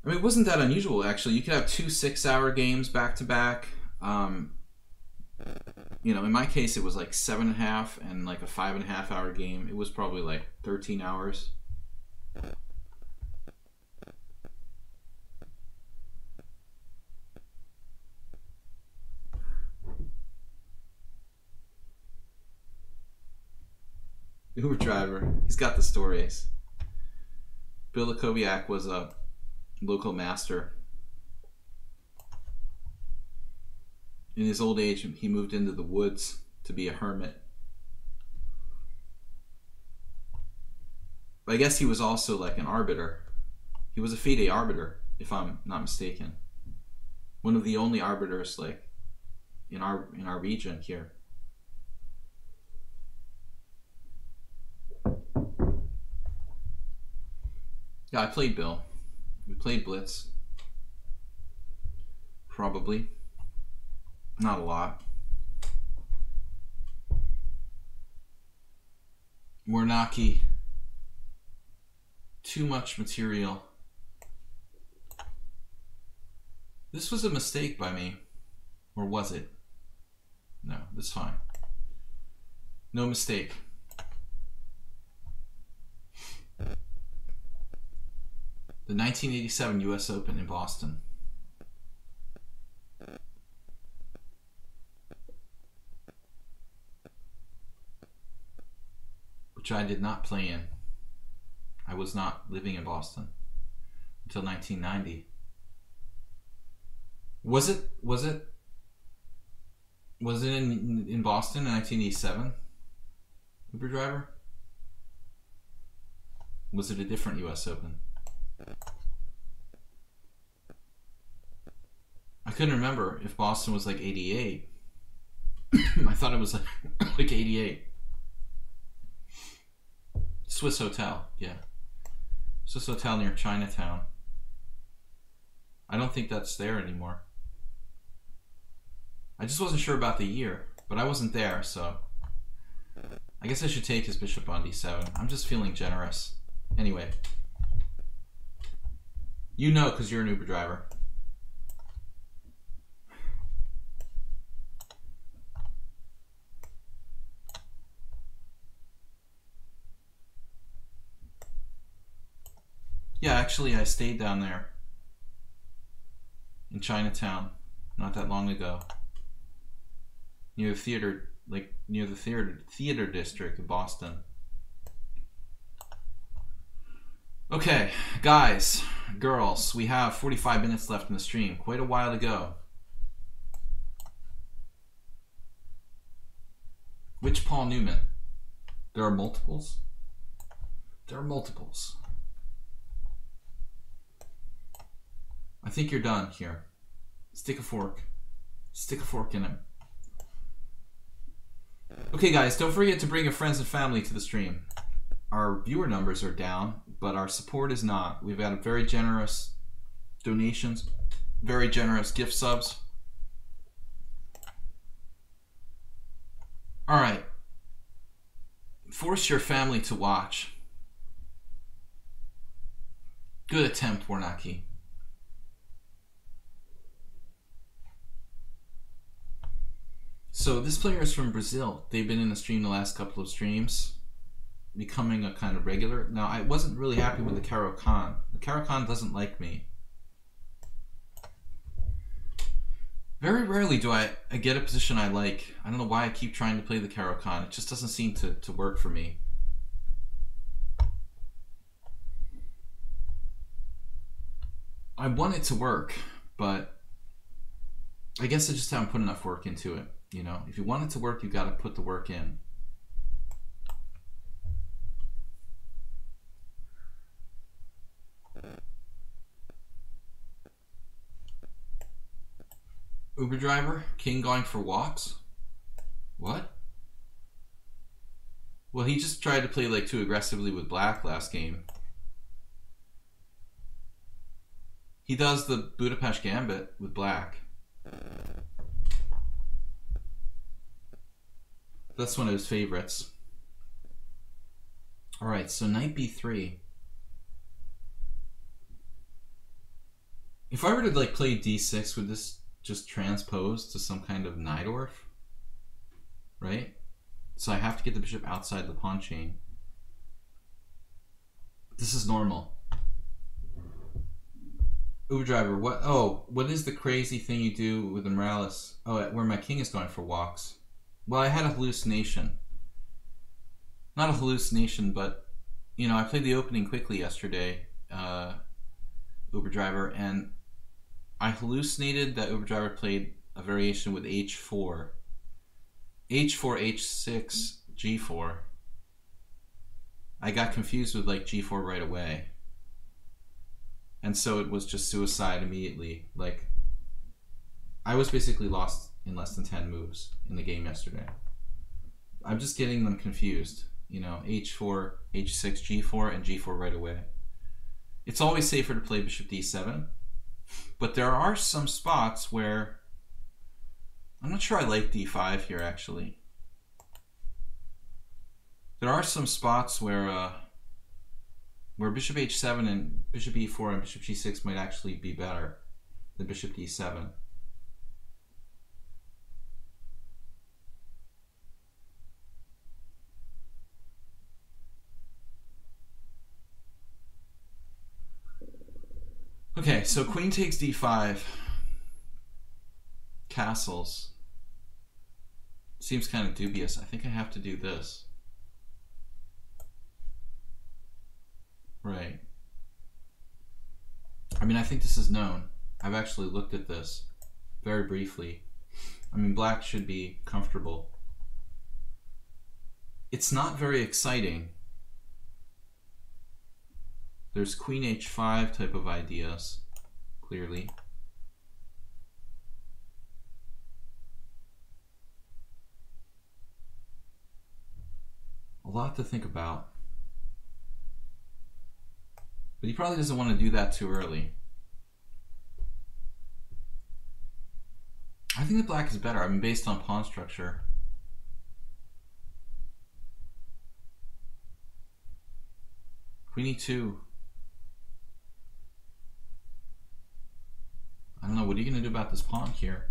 I mean, it wasn't that unusual, actually. You could have 2 6-hour games back to back. You know, in my case, it was like 7.5 and like a 5.5 hour game. It was probably like 13 hours. Uber driver. He's got the stories. Bill Lakoviak was a local master. In his old age, he moved into the woods to be a hermit. But I guess he was also like an arbiter. He was a FIDE arbiter, if I'm not mistaken. One of the only arbiters like in our region here. Yeah, I played Bill. We played Blitz. Probably. Not a lot. Warnaki. Too much material. This was a mistake by me. Or was it? No, that's fine. No mistake. The 1987 US Open in Boston. Which I did not play in. I was not living in Boston until 1990. Was it in Boston in 1987? Uber driver? Was it a different US Open? I couldn't remember if Boston was like 88. I thought it was like 88. Swiss Hotel, yeah. Swiss Hotel near Chinatown. I don't think that's there anymore. I just wasn't sure about the year, but I wasn't there, so I guess I should take his bishop on d7. I'm just feeling generous. Anyway. You know, because you're an Uber driver. Yeah, actually, I stayed down there in Chinatown not that long ago, near the theater, like near the theater district of Boston. Okay, guys, girls, we have 45 minutes left in the stream. Quite a while to go. Which Paul Newman? There are multiples? There are multiples. I think you're done here. Stick a fork. Stick a fork in him. Okay, guys, don't forget to bring your friends and family to the stream. Our viewer numbers are down, but our support is not. We've had very generous donations, very generous gift subs. All right. Force your family to watch. Good attempt, Warnaki. So this player is from Brazil. They've been in the stream the last couple of streams. becoming a kind of regular. Now, I wasn't really happy with the Caro-Kann. The Caro-Kann doesn't like me. Very rarely do I get a position I like. I don't know why I keep trying to play the Caro-Kann. It just doesn't seem to work for me. I want it to work, but I guess I just haven't put enough work into it. You know, if you want it to work, you've got to put the work in. Uber driver, king going for walks? What? Well, he just tried to play like too aggressively with black last game. He does the Budapest Gambit with black. That's one of his favorites. Alright, so knight b3. If I were to like play d6, would this just transpose to some kind of Najdorf? Right? So I have to get the bishop outside the pawn chain. This is normal. Uber driver, what? Oh, what is the crazy thing you do with the Morales? Oh, where my king is going for walks. Well, I had a hallucination. Not a hallucination, but, you know, I played the opening quickly yesterday, Uber driver, and I hallucinated that Uber driver played a variation with h4. h4, h6, g4. I got confused with like g4 right away. And so it was just suicide immediately. Like, I was basically lost in less than 10 moves in the game yesterday. I'm just getting them confused. You know, h4, h6, g4, and g4 right away. It's always safer to play bishop d7. But there are some spots where I'm not sure I like d5 here, actually. There are some spots where bishop h7 and bishop e4 and bishop g6 might actually be better than bishop d7. Okay, so queen takes d5. Castles. Seems kind of dubious. I think I have to do this. Right. I mean, I think this is known. I've actually looked at this very briefly. I mean, black should be comfortable. It's not very exciting. There's queen h5 type of ideas, clearly. A lot to think about. But he probably doesn't want to do that too early. I think that black is better. I mean, based on pawn structure. Queen e2. I don't know, what are you going to do about this pawn here?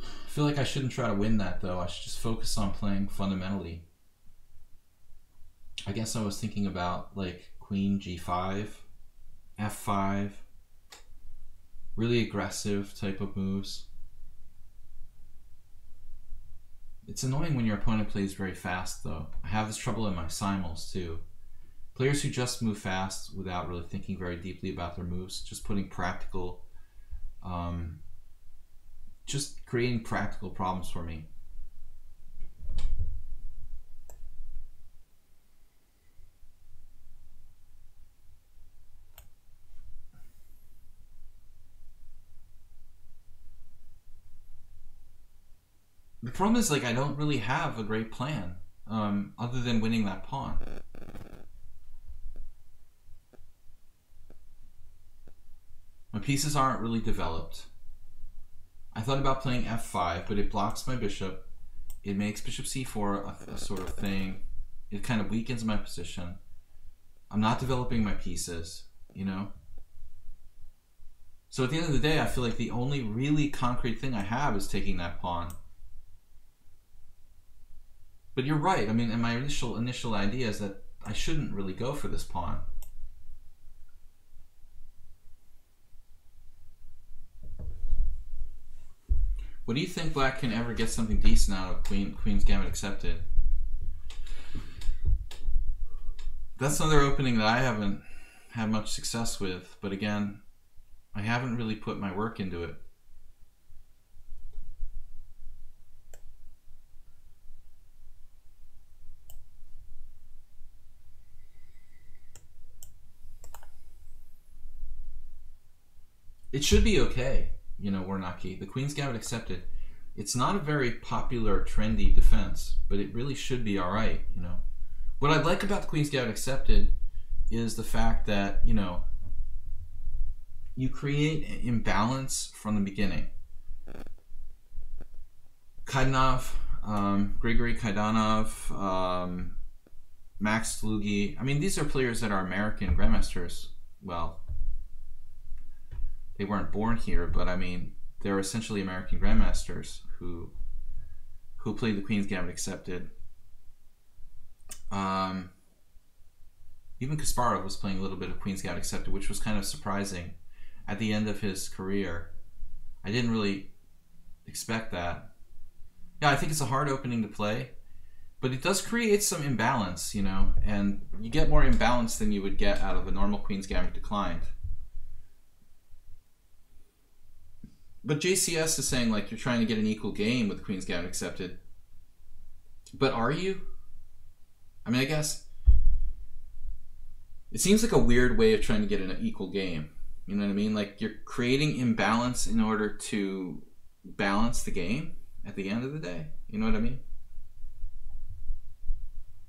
I feel like I shouldn't try to win that, though. I should just focus on playing fundamentally. I guess I was thinking about, like, queen g5, f5, really aggressive type of moves. It's annoying when your opponent plays very fast, though. I have this trouble in my simuls, too. Players who just move fast without really thinking very deeply about their moves, just putting practical, just creating practical problems for me. The problem is, like, I don't really have a great plan, other than winning that pawn. My pieces aren't really developed. I thought about playing f5, but it blocks my bishop. It makes bishop c4 a sort of thing. It kind of weakens my position. I'm not developing my pieces, you know? So at the end of the day, I feel like the only really concrete thing I have is taking that pawn. But you're right. I mean, and my initial idea is that I shouldn't really go for this pawn. What do you think Black can ever get something decent out of Queen's Gambit accepted? That's another opening that I haven't had much success with, but again, I haven't really put my work into it. It should be okay, you know, Warnaki. The Queen's Gambit accepted. It's not a very popular, trendy defense, but it really should be all right, you know. What I like about the Queen's Gambit accepted is the fact that, you know, you create an imbalance from the beginning. Kaidanov, Grigory Kaidanov, Max Sladgie. I mean, these are players that are American grandmasters. Well, they weren't born here, but I mean, they're essentially American grandmasters who played the Queen's Gambit accepted. Even Kasparov was playing a little bit of Queen's Gambit accepted, which was kind of surprising at the end of his career. I didn't really expect that. Yeah, I think it's a hard opening to play, but it does create some imbalance, you know, and you get more imbalance than you would get out of a normal Queen's Gambit declined. But JCS is saying, like, you're trying to get an equal game with Queen's Gambit accepted. But are you? I mean, I guess it seems like a weird way of trying to get an equal game. You know what I mean? Like, you're creating imbalance in order to balance the game at the end of the day. You know what I mean?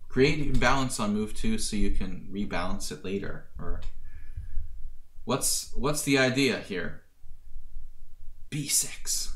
Create imbalance on move 2 so you can rebalance it later. Or what's the idea here? B6.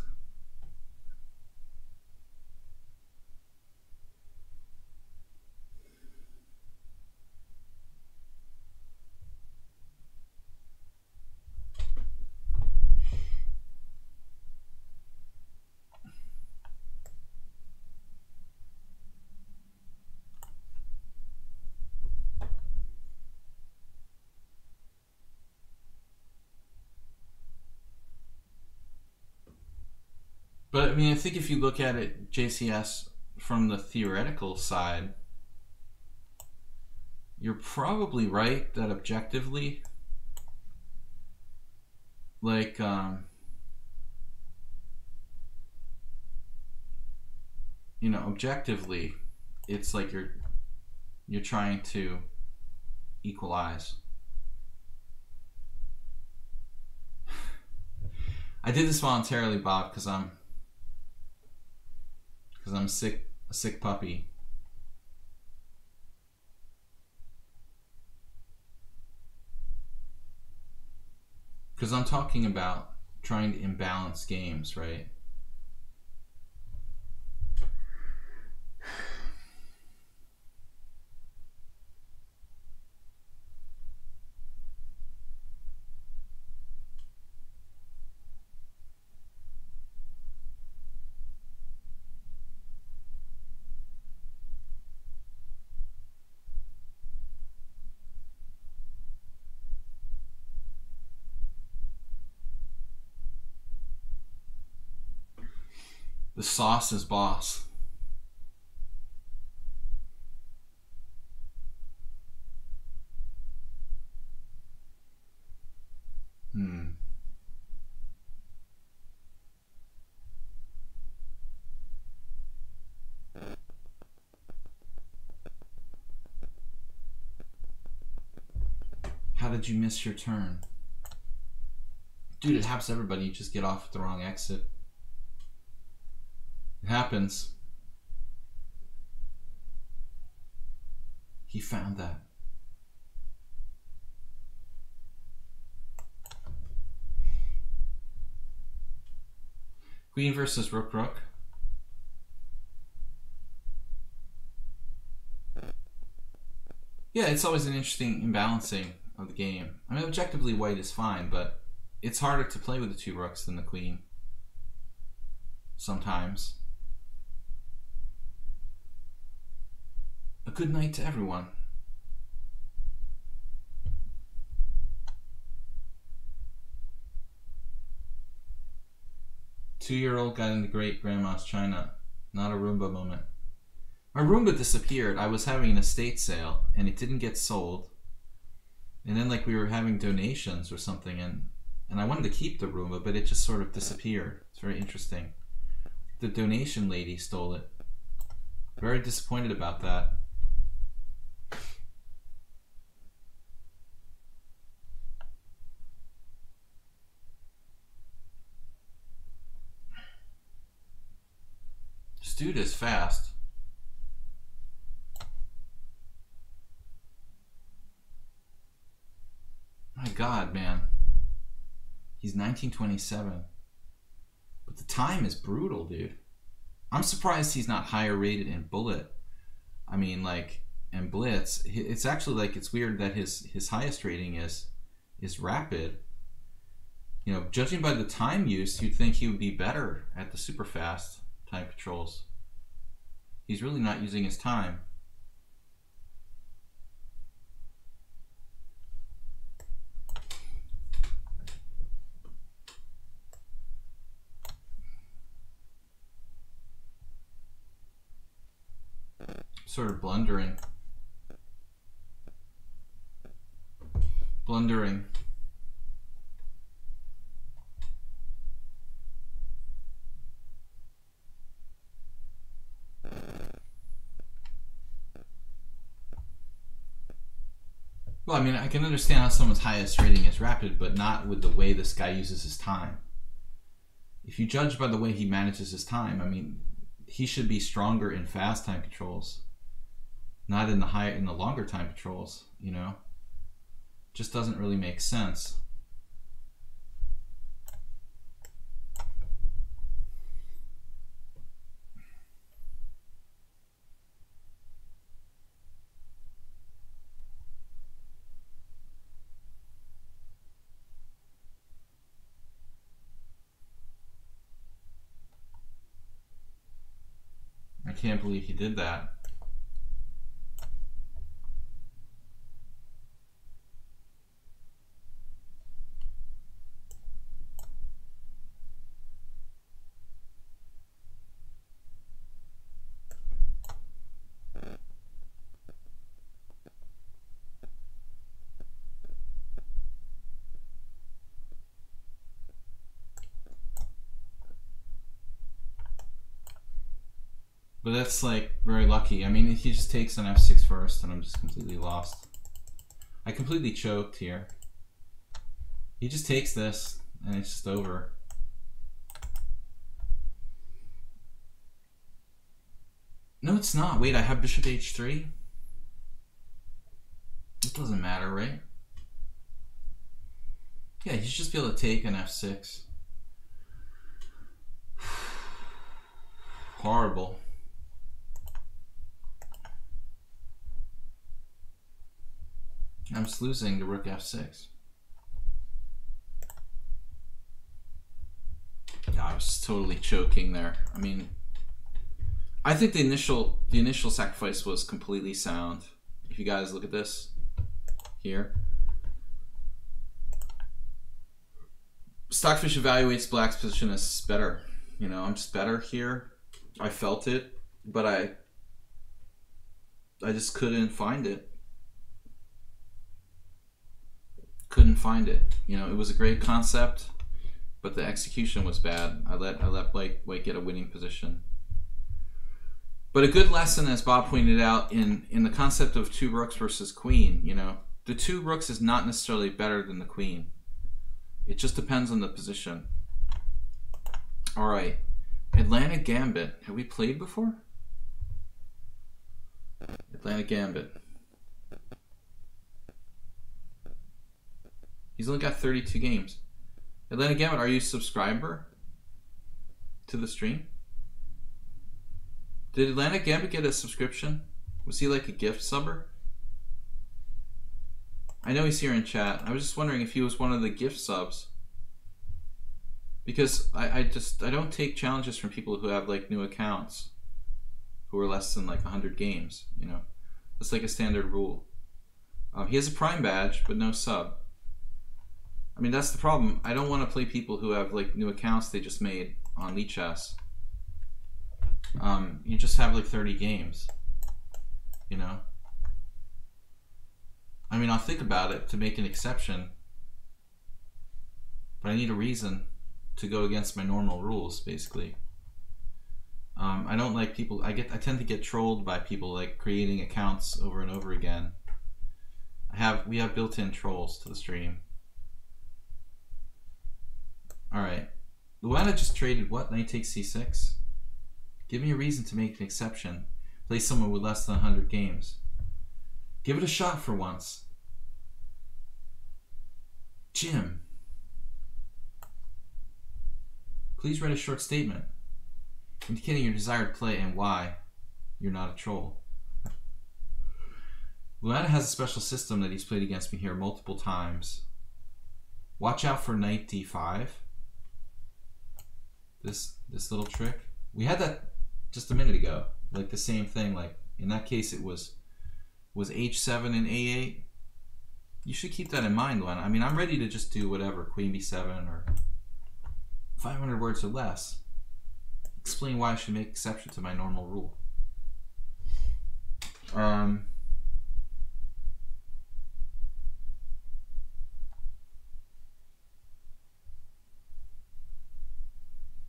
But I mean, I think if you look at it, JCS, from the theoretical side, you're probably right that objectively, like, you know, objectively, it's like you're trying to equalize. I did this voluntarily, Bob, because I'm a sick puppy. Because I'm talking about trying to imbalance games, right? The sauce is boss. How did you miss your turn? Dude, it happens to everybody. You just get off at the wrong exit. It happens. He found that. Queen versus rook rook. Yeah, it's always an interesting imbalancing of the game. I mean, objectively white is fine, but it's harder to play with the two rooks than the queen. Sometimes. A good night to everyone. Two-year-old got into great grandma's china. Not a Roomba moment. My Roomba disappeared. I was having an estate sale and it didn't get sold. And then like we were having donations or something, and I wanted to keep the Roomba, but it just sort of disappeared. It's very interesting. The donation lady stole it. Very disappointed about that. This dude is fast. My God, man. He's 1927. But the time is brutal, dude. I'm surprised he's not higher rated in Bullet. I mean, like, and Blitz. It's actually, like, it's weird that his highest rating is Rapid. You know, judging by the time use, you'd think he would be better at the super fast time controls. He's really not using his time. Sort of blundering. Well, I mean, I can understand how someone's highest rating is Rapid, but not with the way this guy uses his time. If you judge by the way he manages his time, I mean, he should be stronger in fast time controls, not in the longer time controls, you know? Just doesn't really make sense. I can't believe he did that. But that's like very lucky. I mean, he just takes an f6 first and I'm just completely lost. I completely choked here. He just takes this and it's just over. No, it's not. Wait, I have bishop h3? It doesn't matter, right? Yeah, he should just be able to take an f6. Horrible. I'm just losing to rook f6. Yeah, I was totally choking there. I mean, I think the initial sacrifice was completely sound. If you guys look at this here, Stockfish evaluates black's position as better. You know, I'm just better here. I felt it, but I just couldn't find it. Couldn't find it. You know, it was a great concept, but the execution was bad. I let White get a winning position. But a good lesson, as Bob pointed out, in the concept of two rooks versus queen. You know, the two rooks is not necessarily better than the queen. It just depends on the position. All right, Atlantic Gambit. Have we played before? Atlantic Gambit. He's only got 32 games. Atlantic Gambit, are you a subscriber to the stream? Did Atlantic Gambit get a subscription? Was he like a gift subber? I know he's here in chat. I was just wondering if he was one of the gift subs. Because I don't take challenges from people who have like new accounts, who are less than like 100 games, you know. It's like a standard rule. He has a prime badge, but no sub. I mean, that's the problem. I don't want to play people who have like new accounts they just made on lichess. You just have like 30 games, you know? I mean, I'll think about it to make an exception, but I need a reason to go against my normal rules, basically. I don't like people. I tend to get trolled by people like creating accounts over and over again. We have built-in trolls to the stream. All right, Luana just traded what? Knight takes c6. Give me a reason to make an exception. Play someone with less than 100 games. Give it a shot for once. Jim, please write a short statement indicating your desired play and why you're not a troll. Luana has a special system that he's played against me here multiple times. Watch out for knight d5. This little trick. We had that just a minute ago. Like the same thing. Like in that case it was h7 and a8. You should keep that in mind, Luana. I mean, I'm ready to just do whatever. Queen b7 or 500 words or less. Explain why I should make exception to my normal rule.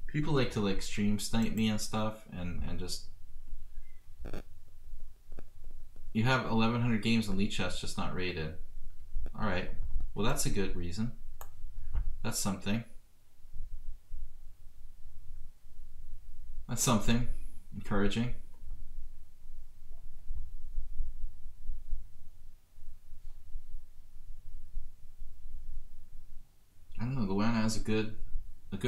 People like to like stream snipe me and stuff, and just you have 1100 games on lichess just not rated. All right, well that's a good reason. That's something. That's something encouraging. I don't know, Luana has a good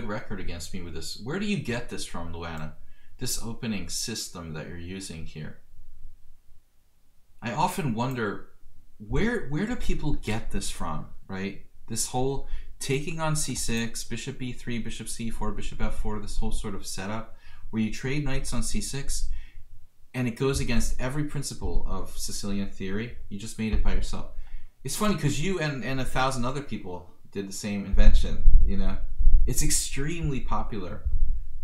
record against me with this. Where do you get this from, Luana? This opening system that you're using here. I often wonder, where do people get this from, right? This whole taking on c6, bishop b3, bishop c4, bishop f4, this whole sort of setup where you trade knights on c6, and it goes against every principle of Sicilian theory. You just made it by yourself. It's funny because you and 1,000 other people did the same invention, you know? It's extremely popular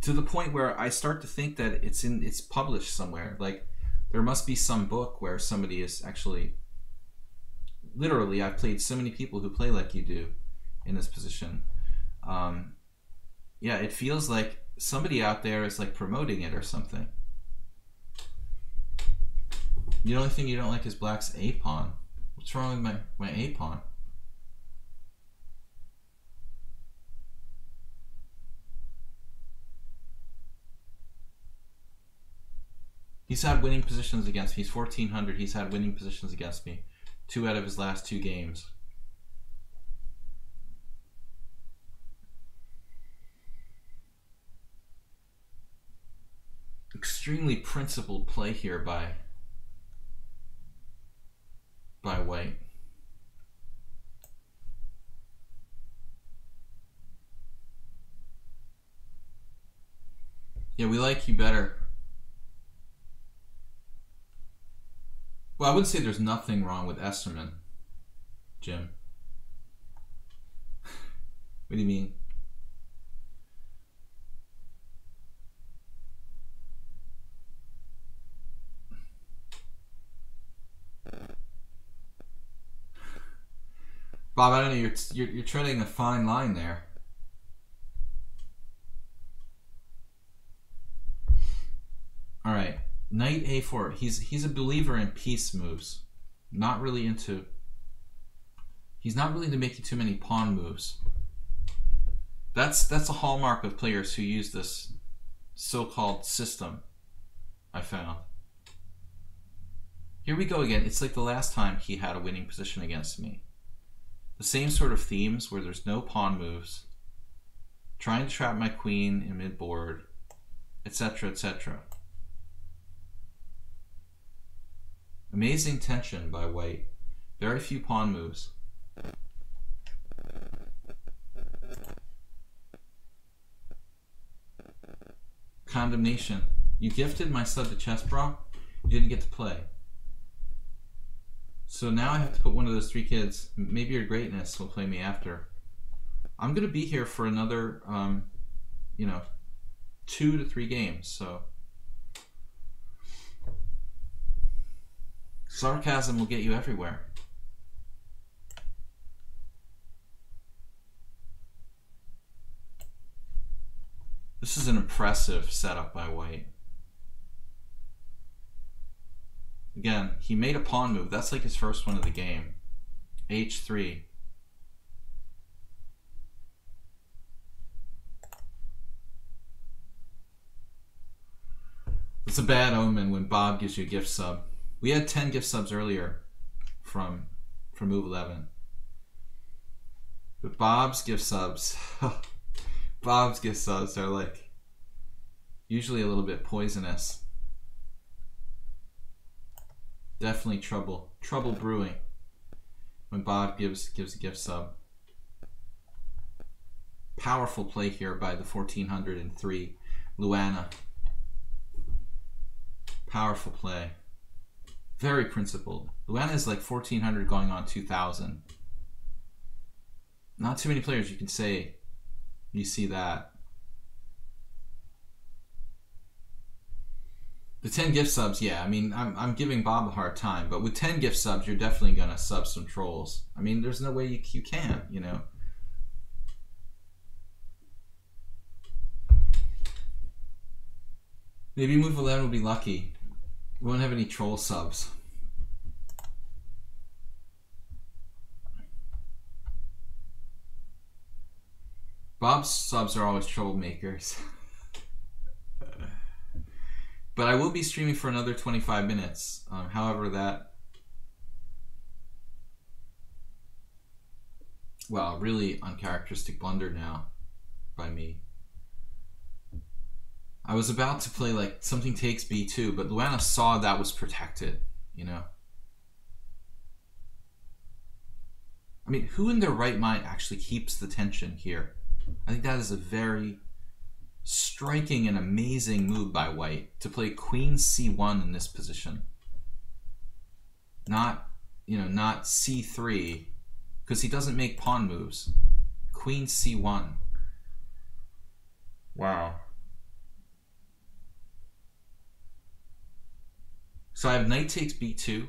to the point where I start to think that it's published somewhere. Like there must be some book where somebody is actually, literally, I've played so many people who play like you do in this position. Yeah, it feels like somebody out there is like promoting it or something. The only thing you don't like is black's a pawn. What's wrong with my a pawn? He's had winning positions against me. He's 1400. He's had winning positions against me. 2 out of his last 2 games. Extremely principled play here by white. Yeah, we like you better. Well, I would say there's nothing wrong with Esterman, Jim. What do you mean? Bob, I don't know. You're treading a fine line there. All right. Knight a4. He's a believer in piece moves. Not really into. He's not really into making too many pawn moves. That's a hallmark of players who use this so-called system, I found. Here we go again. It's like the last time he had a winning position against me. The same sort of themes where there's no pawn moves, trying to trap my queen in mid-board, etc., etc. Amazing tension by white. Very few pawn moves. Condemnation. You gifted my sub to chess, bro. You didn't get to play. So now I have to put one of those 3 kids. Maybe your greatness will play me after. I'm going to be here for another, you know, 2 to 3 games, so. Sarcasm will get you everywhere. This is an impressive setup by white. Again, he made a pawn move. That's like his first one of the game. H3. It's a bad omen when Bob gives you a gift sub. We had 10 gift subs earlier from Move 11. But Bob's gift subs, Bob's gift subs are like usually a little bit poisonous. Definitely trouble brewing when Bob gives a gift sub. Powerful play here by the 1403 Luana. Powerful play. Very principled. Luana is like 1400 going on 2000. Not too many players you can say you see that. The 10 gift subs, yeah, I mean, I'm giving Bob a hard time, but with 10 gift subs, you're definitely going to sub some trolls. I mean, there's no way you can, you know. Maybe Move 11 will be lucky. We won't have any troll subs. Bob's subs are always troublemakers. But I will be streaming for another 25 minutes. However, that... Well, really uncharacteristic blunder now by me. I was about to play like something takes b2, but Luana saw that was protected, you know? I mean, who in their right mind actually keeps the tension here? I think that is a very striking and amazing move by white to play queen c1 in this position. Not, you know, not c3, because he doesn't make pawn moves. Queen c1. Wow. So I have knight takes b2.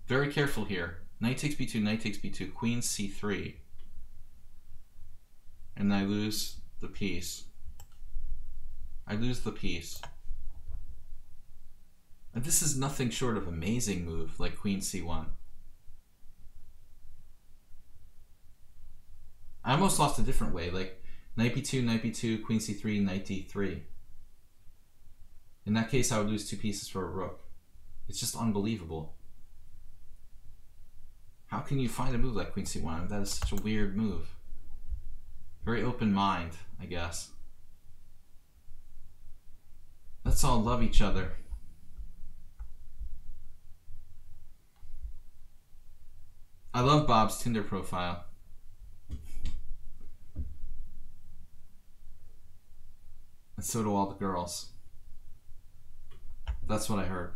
Very careful here. Knight takes b2, knight takes b2, queen c3. And I lose the piece. I lose the piece. And this is nothing short of amazing move like queen c1. I almost lost a different way, like knight b2, queen c3, knight d3. In that case, I would lose 2 pieces for a rook. It's just unbelievable. How can you find a move like queen c1? That is such a weird move. Very open mind, I guess. Let's all love each other. I love Bob's Tinder profile. And so do all the girls. That's what I heard.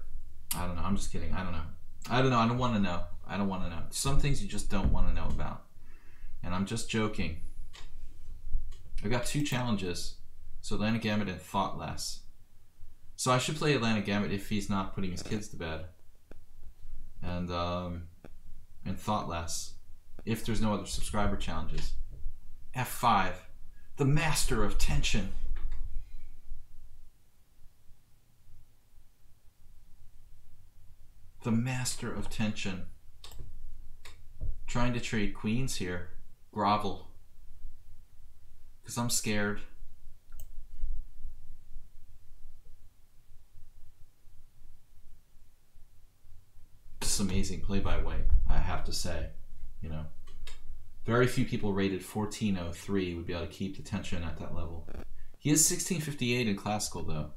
I don't know. I'm just kidding. I don't know. I don't know. I don't want to know. I don't want to know. Some things you just don't want to know about. And I'm just joking. I've got 2 challenges. So Atlantic Gambit and Thoughtless. So I should play Atlantic Gambit if he's not putting his kids to bed. And Thoughtless. If there's no other subscriber challenges. F5. The master of tension. The master of tension. Trying to trade queens here. Grovel. Because I'm scared. Just amazing play by white, I have to say. You know, very few people rated 1403 would be able to keep the tension at that level. He is 1658 in classical though.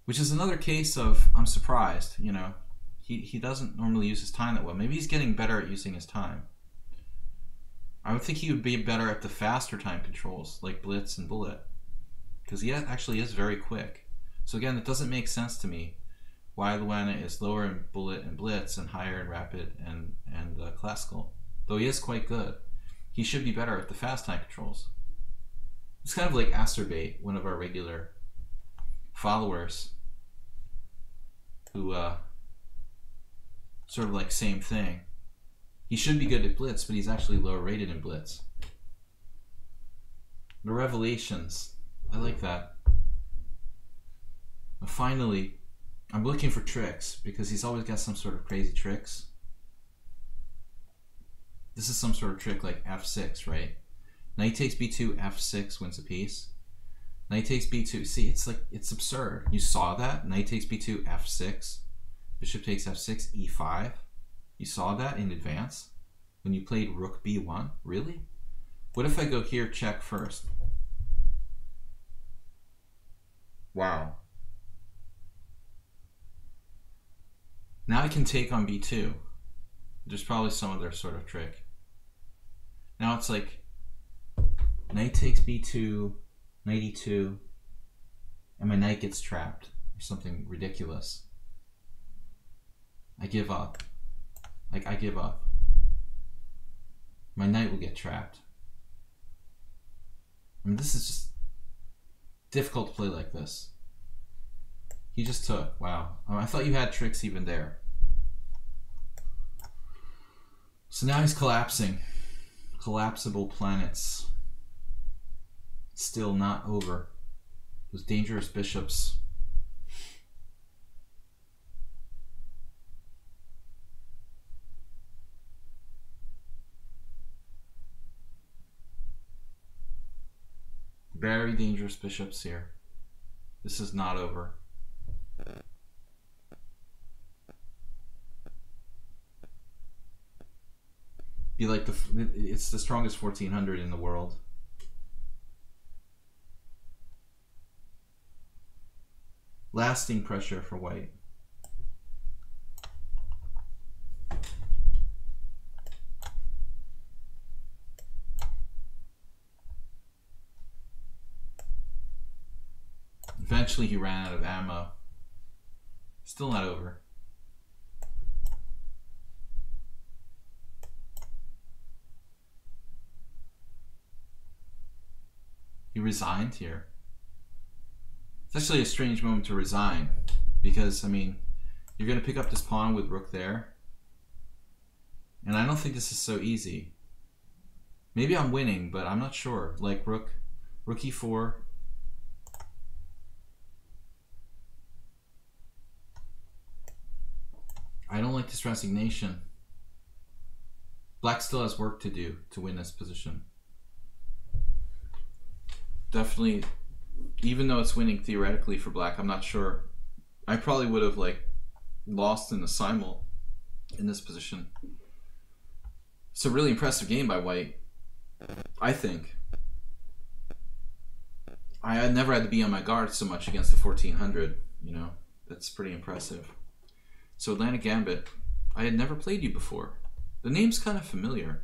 Which is another case of, I'm surprised, you know. He doesn't normally use his time that well. Maybe he's getting better at using his time. I would think he would be better at the faster time controls, like Blitz and Bullet. Because he actually is very quick. So again, it doesn't make sense to me why Luana is lower in bullet and blitz and higher in rapid and classical. Though he is quite good. He should be better at the fast time controls. It's kind of like Asterbait, one of our regular followers, who sort of like same thing. He should be good at blitz, but he's actually lower rated in blitz. The revelations, I like that. But finally, I'm looking for tricks because he's always got some sort of crazy tricks. This is some sort of trick like f6, right? Knight takes b2, f6 wins a piece. Knight takes b2. See, it's like, it's absurd. You saw that? Knight takes b2, f6. Bishop takes f6, e5. You saw that in advance when you played rook b1? Really? What if I go here, check first? Wow. Now I can take on b2. There's probably some other sort of trick. Now it's like knight takes b2, knight e2, and my knight gets trapped or something ridiculous. I give up. Like, I give up. My knight will get trapped. I mean, this is just difficult to play like this. He just took. Wow. I thought you had tricks even there. So now he's collapsing. Collapsible planets. Still not over. Those dangerous bishops. Very dangerous bishops here. This is not over. Be like it's the strongest 1400 in the world. Lasting pressure for white. Eventually he ran out of ammo. Still not over. He resigned here. It's actually a strange moment to resign because, I mean, you're going to pick up this pawn with rook there. And I don't think this is so easy. Maybe I'm winning, but I'm not sure. Like rook e4. I don't like this resignation. Black still has work to do to win this position. Definitely, even though it's winning theoretically for black, I'm not sure. I probably would have like lost in the simul in this position. It's a really impressive game by white, I think. I had never had to be on my guard so much against the 1400, you know. That's pretty impressive. So Atlantic Gambit, I had never played you before. The name's kind of familiar.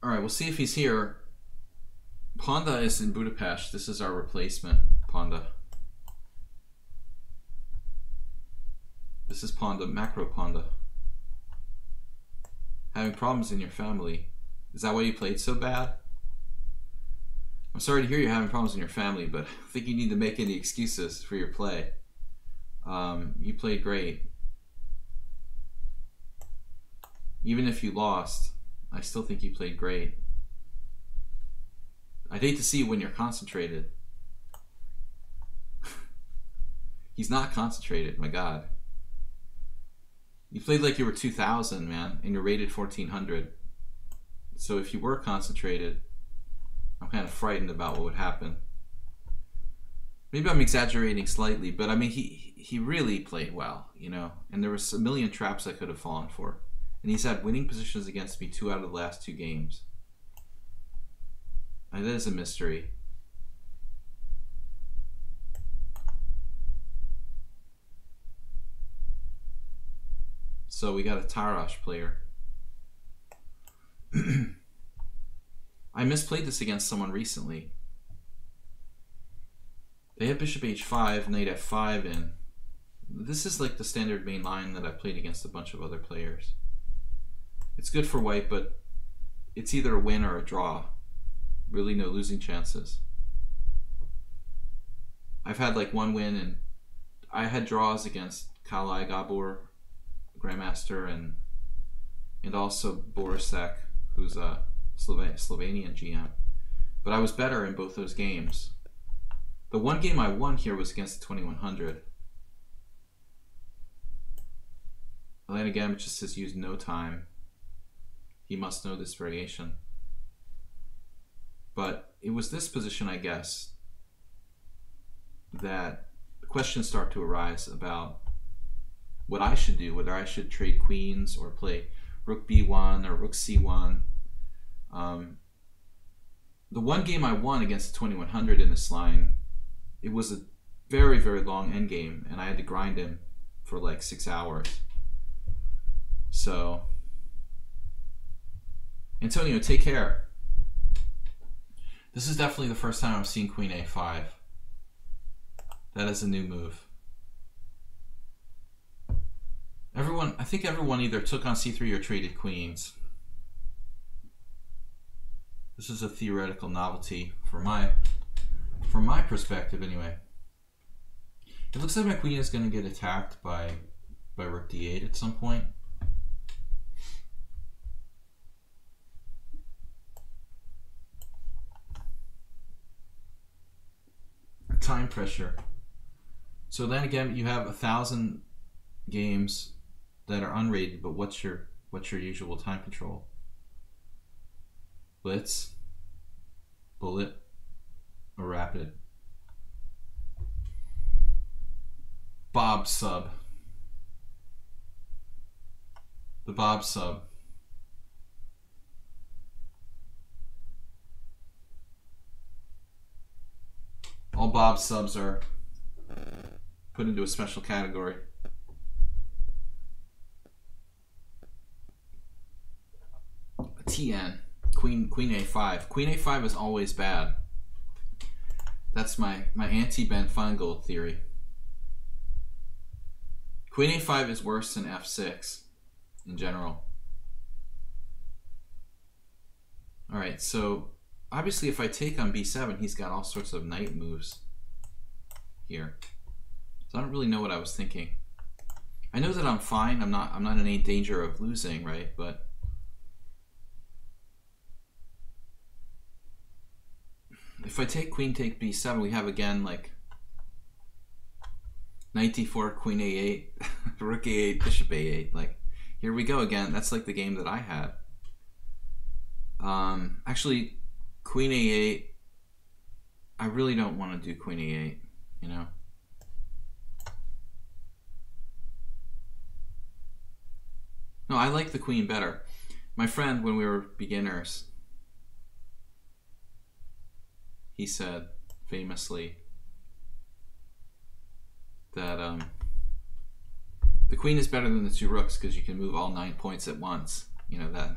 Alright, we'll see if he's here. Ponda is in Budapest. This is our replacement, Ponda. This is Ponda, Macro Ponda. Having problems in your family. Is that why you played so bad? I'm sorry to hear you're having problems in your family, but I think you need to make any excuses for your play. You played great. Even if you lost, I still think you played great. I'd hate to see you when you're concentrated. He's not concentrated, my God. You played like you were 2000, man, and you're rated 1400. So if you were concentrated, I'm kind of frightened about what would happen. Maybe I'm exaggerating slightly, but I mean, he really played well, you know, and there was a million traps I could have fallen for. And he's had winning positions against me 2 out of the last 2 games. And that is a mystery. So we got a Tarash player. I misplayed this against someone recently. They have bishop h5, knight f5 in. This is like the standard main line that I've played against a bunch of other players. It's good for white, but it's either a win or a draw. Really no losing chances. I've had like one win, and I had draws against Kalai Gabor, Grandmaster, and also Borisek, who's a Slovenian GM. But I was better in both those games. The one game I won here was against the 2100. Elena Gambit just says use no time. He must know this variation. But it was this position, I guess, that questions start to arise about what I should do, whether I should trade queens or play rook b1 or rook c1. The one game I won against the 2100 in this line, it was a very, very long endgame, and I had to grind him for like 6 hours. So, Antonio, take care. This is definitely the first time I've seen queen a5. That is a new move. I think everyone either took on c3 or traded queens. This is a theoretical novelty from my perspective anyway. It looks like my queen is going to get attacked by rook d8 at some point. Time pressure. So then again, you have 1,000 games that are unrated, but what's your usual time control? Blitz, bullet, or rapid? Bob sub. The Bob sub. All Bob subs are put into a special category. TN, queen a5. Queen a5 is always bad. That's my anti-Ben Feingold theory. Queen a5 is worse than f6 in general. Alright, so obviously if I take on b7, he's got all sorts of knight moves here. So I don't really know what I was thinking. I know that I'm fine. I'm not in any danger of losing, right? But if I take queen take b7, we have again like knight d4, queen a8, rook a8, bishop a8. Like, here we go again. That's like the game that I had. Actually, queen a8, I really don't want to do queen a8, you know? No, I like the queen better. My friend, when we were beginners, he said famously that the queen is better than the two rooks because you can move all 9 points at once. You know, that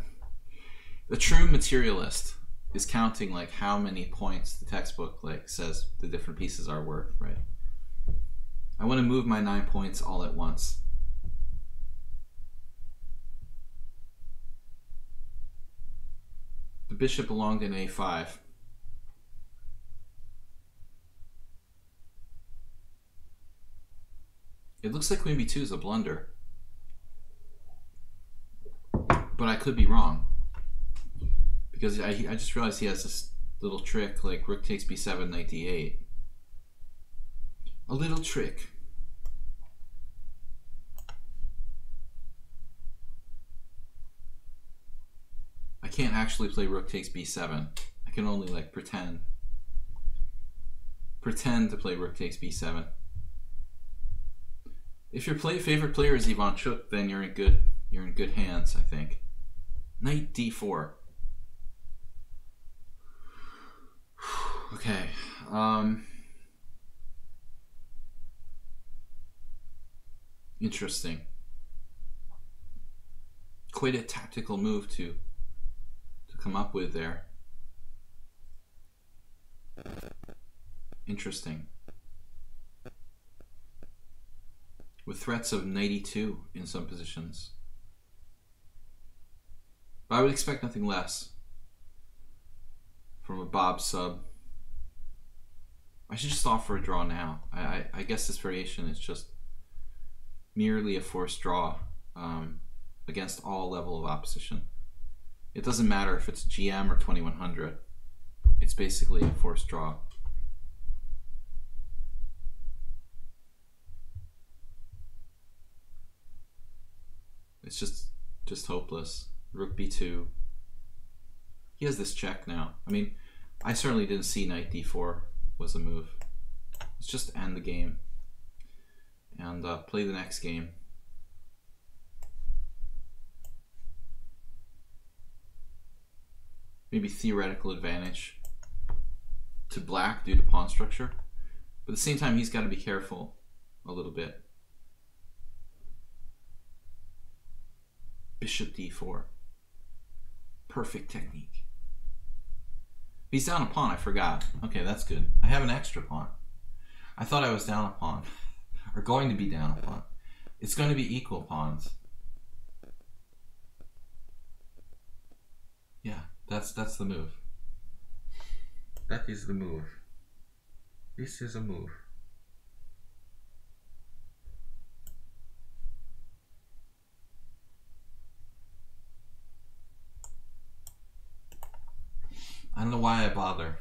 the true materialist is counting like how many points the textbook like says the different pieces are worth, right? I want to move my 9 points all at once. The bishop belonged in a5. It looks like queen b2 is a blunder, but I could be wrong because I just realized he has this little trick like rook takes b7, knight d8. A little trick. I can't actually play rook takes b7. I can only like pretend to play rook takes b7. If your favorite player is Ivan Chuk, then you're in good hands, I think. Knight d4. Okay. Interesting. Quite a tactical move to come up with there. Interesting. with threats of knight e2 in some positions. But I would expect nothing less from a Bob sub. I should just offer a draw now. I guess this variation is just merely a forced draw against all level of opposition. It doesn't matter if it's GM or 2100. It's basically a forced draw. It's just hopeless. Rook b2. He has this check now. I mean, I certainly didn't see knight d4 was a move. Let's just end the game and play the next game. Maybe theoretical advantage to black due to pawn structure. But at the same time, he's got to be careful a little bit. Bishop d4. Perfect technique. He's down a pawn, I forgot. Okay, that's good. I have an extra pawn. I thought I was down a pawn. Or going to be down a pawn. It's going to be equal pawns. Yeah, that's the move. That is the move. This is a move. I don't know why I bother.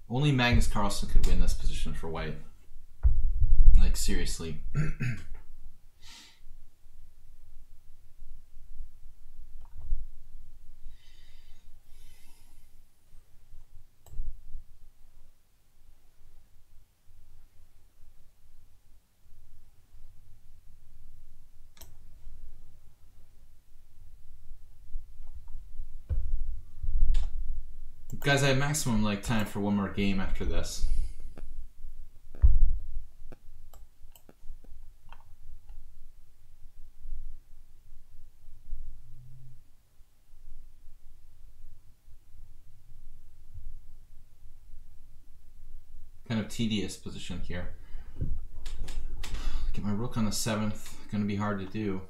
Only Magnus Carlsen could win this position for white. Like, seriously. Guys, I have maximum like time for one more game after this. Kind of tedious position here. Get my rook on the 7th. Gonna be hard to do.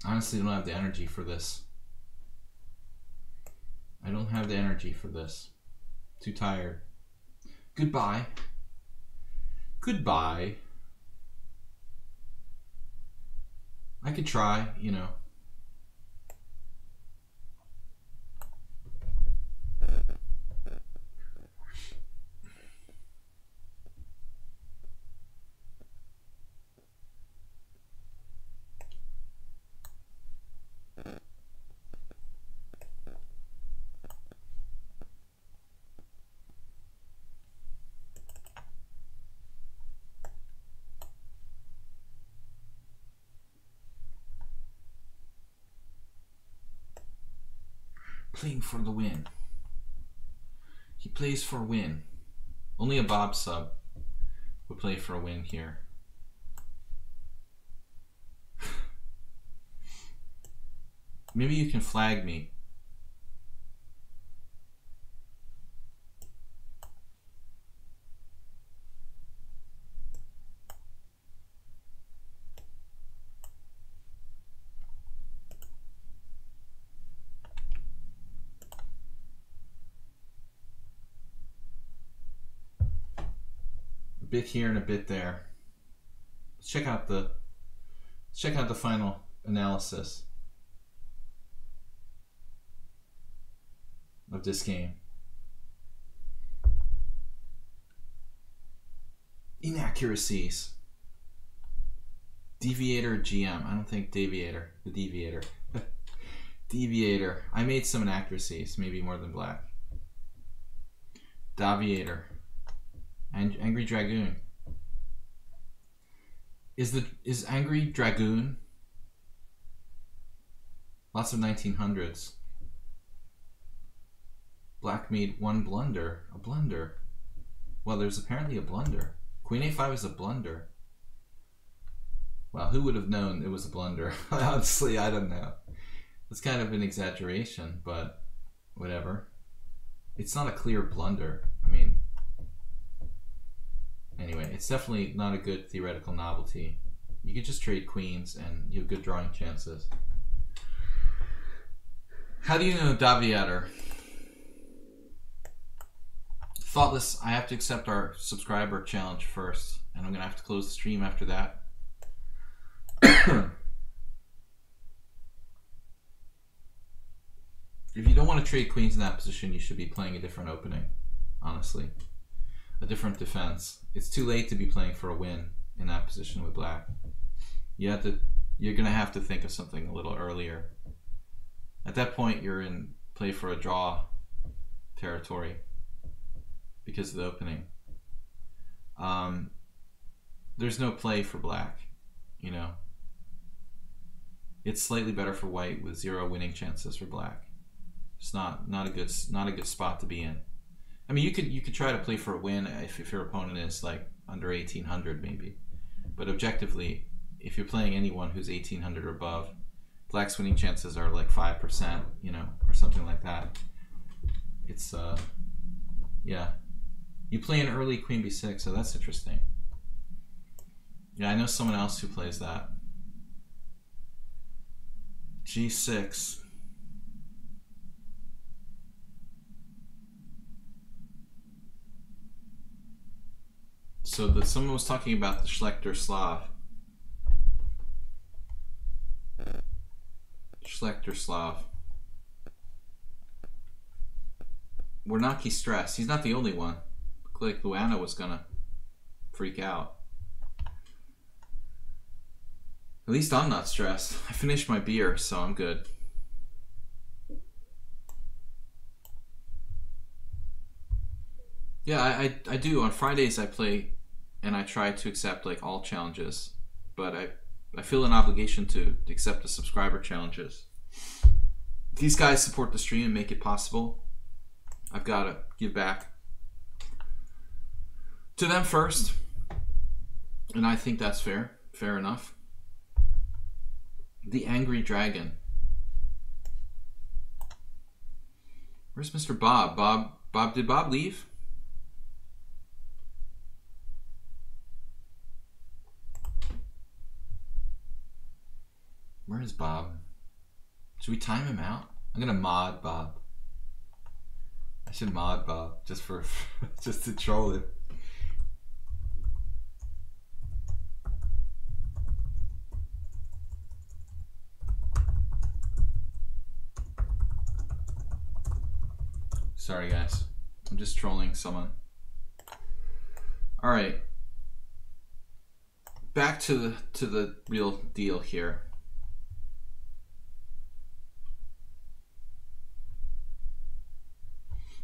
Honestly, I don't have the energy for this. I don't have the energy for this. Too tired. Goodbye. Goodbye. I could try, you know. Playing for the win. He plays for a win. Only a Bob sub would play for a win here. Maybe you can flag me. A bit here and a bit there. Let's check out the final analysis of this game. Inaccuracies. Deviator GM. I don't think deviator. The deviator. Deviator. I made some inaccuracies, maybe more than black. Daviator. And Angry Dragoon. Is Angry Dragoon? Lots of 1900s. Black made one blunder. A blunder. Well, there's apparently a blunder. Queen a5 is a blunder. Well, who would have known it was a blunder? Honestly, I don't know. It's kind of an exaggeration, but whatever. It's not a clear blunder. I mean, anyway, it's definitely not a good theoretical novelty. You could just trade queens and you have good drawing chances. How do you know Daviator? Thoughtless, I have to accept our subscriber challenge first, and I'm going to have to close the stream after that. If you don't want to trade queens in that position, you should be playing a different opening, honestly. A different defense. It's too late to be playing for a win in that position with black. You're going to have to think of something a little earlier. At that point, you're in play for a draw territory because of the opening. There's no play for black, you know. It's slightly better for white with 0 winning chances for black. It's not a good spot to be in. I mean, you could try to play for a win if your opponent is like under 1800 maybe, but objectively, if you're playing anyone who's 1800 or above, black's winning chances are like 5%, you know, or something like that. It's yeah. You play an early queen b6, so that's interesting. Yeah, I know someone else who plays that. g6. So someone was talking about the Schlechter Slav. Schlechter Slav. Warnacki stressed. He's not the only one. Looked like Luana was gonna freak out. At least I'm not stressed. I finished my beer, so I'm good. Yeah, I do. On Fridays I play and I try to accept like all challenges, but I feel an obligation to accept the subscriber challenges. These guys support the stream and make it possible. I've got to give back to them first, and I think that's fair. Fair enough. The Angry Dragon. Where's Mr. Bob? Bob, did Bob leave? Where is Bob? Should we time him out? I'm gonna mod Bob. I should mod Bob just for just to troll him. Sorry guys, I'm just trolling someone. All right, back to the real deal here.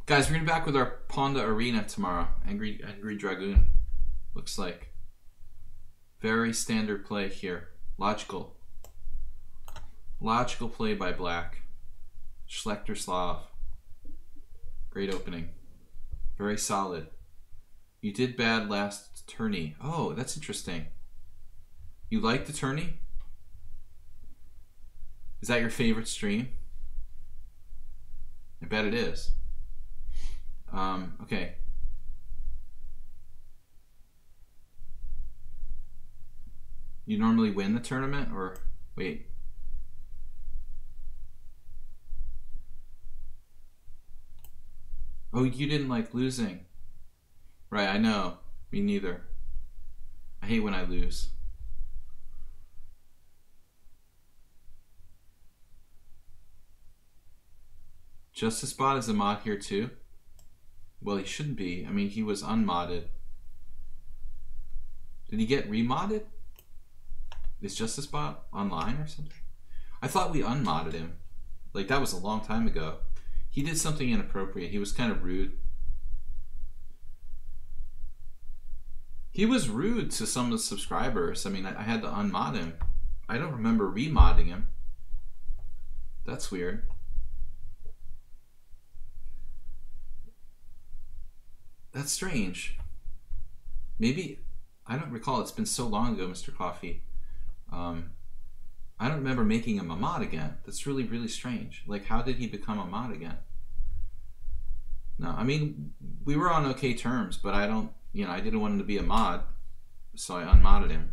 Guys, we're gonna be back with our Ponda Arena tomorrow. Angry Dragoon. Looks like very standard play here. Logical play by black. Schlechter Slav. Great opening. Very solid. You did bad last tourney. Oh, that's interesting. You like the tourney? Is that your favorite stream? I bet it is. Okay. You normally win the tournament, or wait? Oh, you didn't like losing. Right, I know. Me neither. I hate when I lose. Justice Bot is a mod here too? Well, he shouldn't be. I mean, he was unmodded. Did he get remodded? Is Justice Bot online or something? I thought we unmodded him. Like, that was a long time ago. He did something inappropriate. He was kind of rude. He was rude to some of the subscribers. I mean, I had to unmod him. I don't remember remodding him. That's weird. That's strange. Maybe, I don't recall. It's been so long ago, Mr. Coffee. I don't remember making him a mod again. That's really, really strange. Like, how did he become a mod again? No, I mean, we were on okay terms, but I don't, you know, I didn't want him to be a mod, so I unmodded him.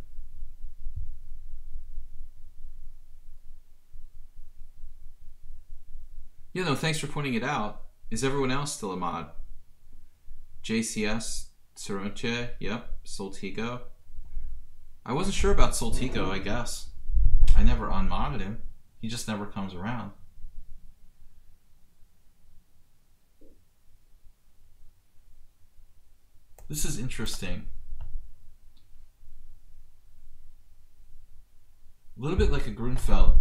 You know, thanks for pointing it out. Is everyone else still a mod? JCS, Saronche, yep, Soltigo. I wasn't sure about Soltigo, I guess. I never unmodded him. He just never comes around. This is interesting. A little bit like a Grunfeld.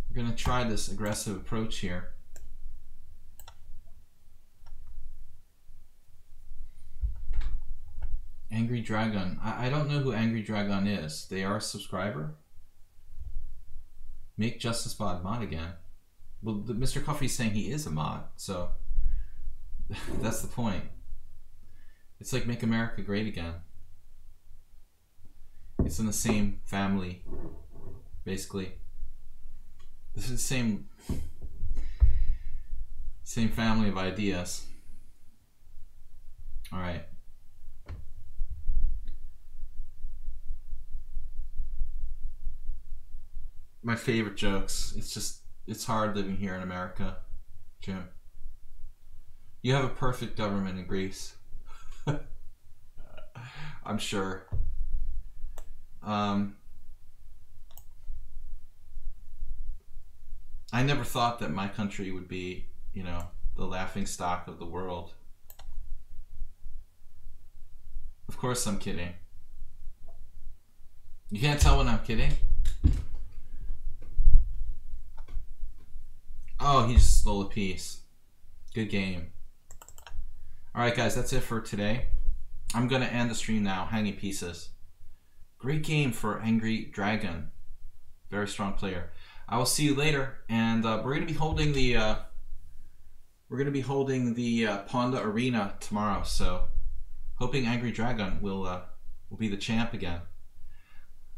We're going to try this aggressive approach here. Angry Dragon. I don't know who Angry Dragon is. They are a subscriber. Make Justice Bot mod again. Well, Mr. Coffee's saying he is a mod, so that's the point. It's like Make America Great Again. It's in the same family, basically. This is the same family of ideas. All right. My favorite jokes. It's hard living here in America, Jim. You have a perfect government in Greece. I'm sure. I never thought that my country would be, you know, the laughing stock of the world. Of course I'm kidding. You can't tell when I'm kidding? Oh, he just stole a piece. Good game. Alright guys, that's it for today. I'm going to end the stream now, hanging pieces. Great game for Angry Dragon. Very strong player. I will see you later, and we're going to be holding the Ponda Arena tomorrow, so hoping Angry Dragon will be the champ again.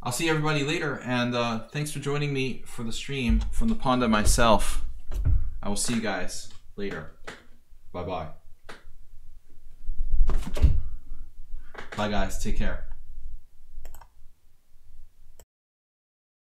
I'll see everybody later, and thanks for joining me for the stream from the Ponda myself. I will see you guys later. Bye-bye. Bye guys, take care.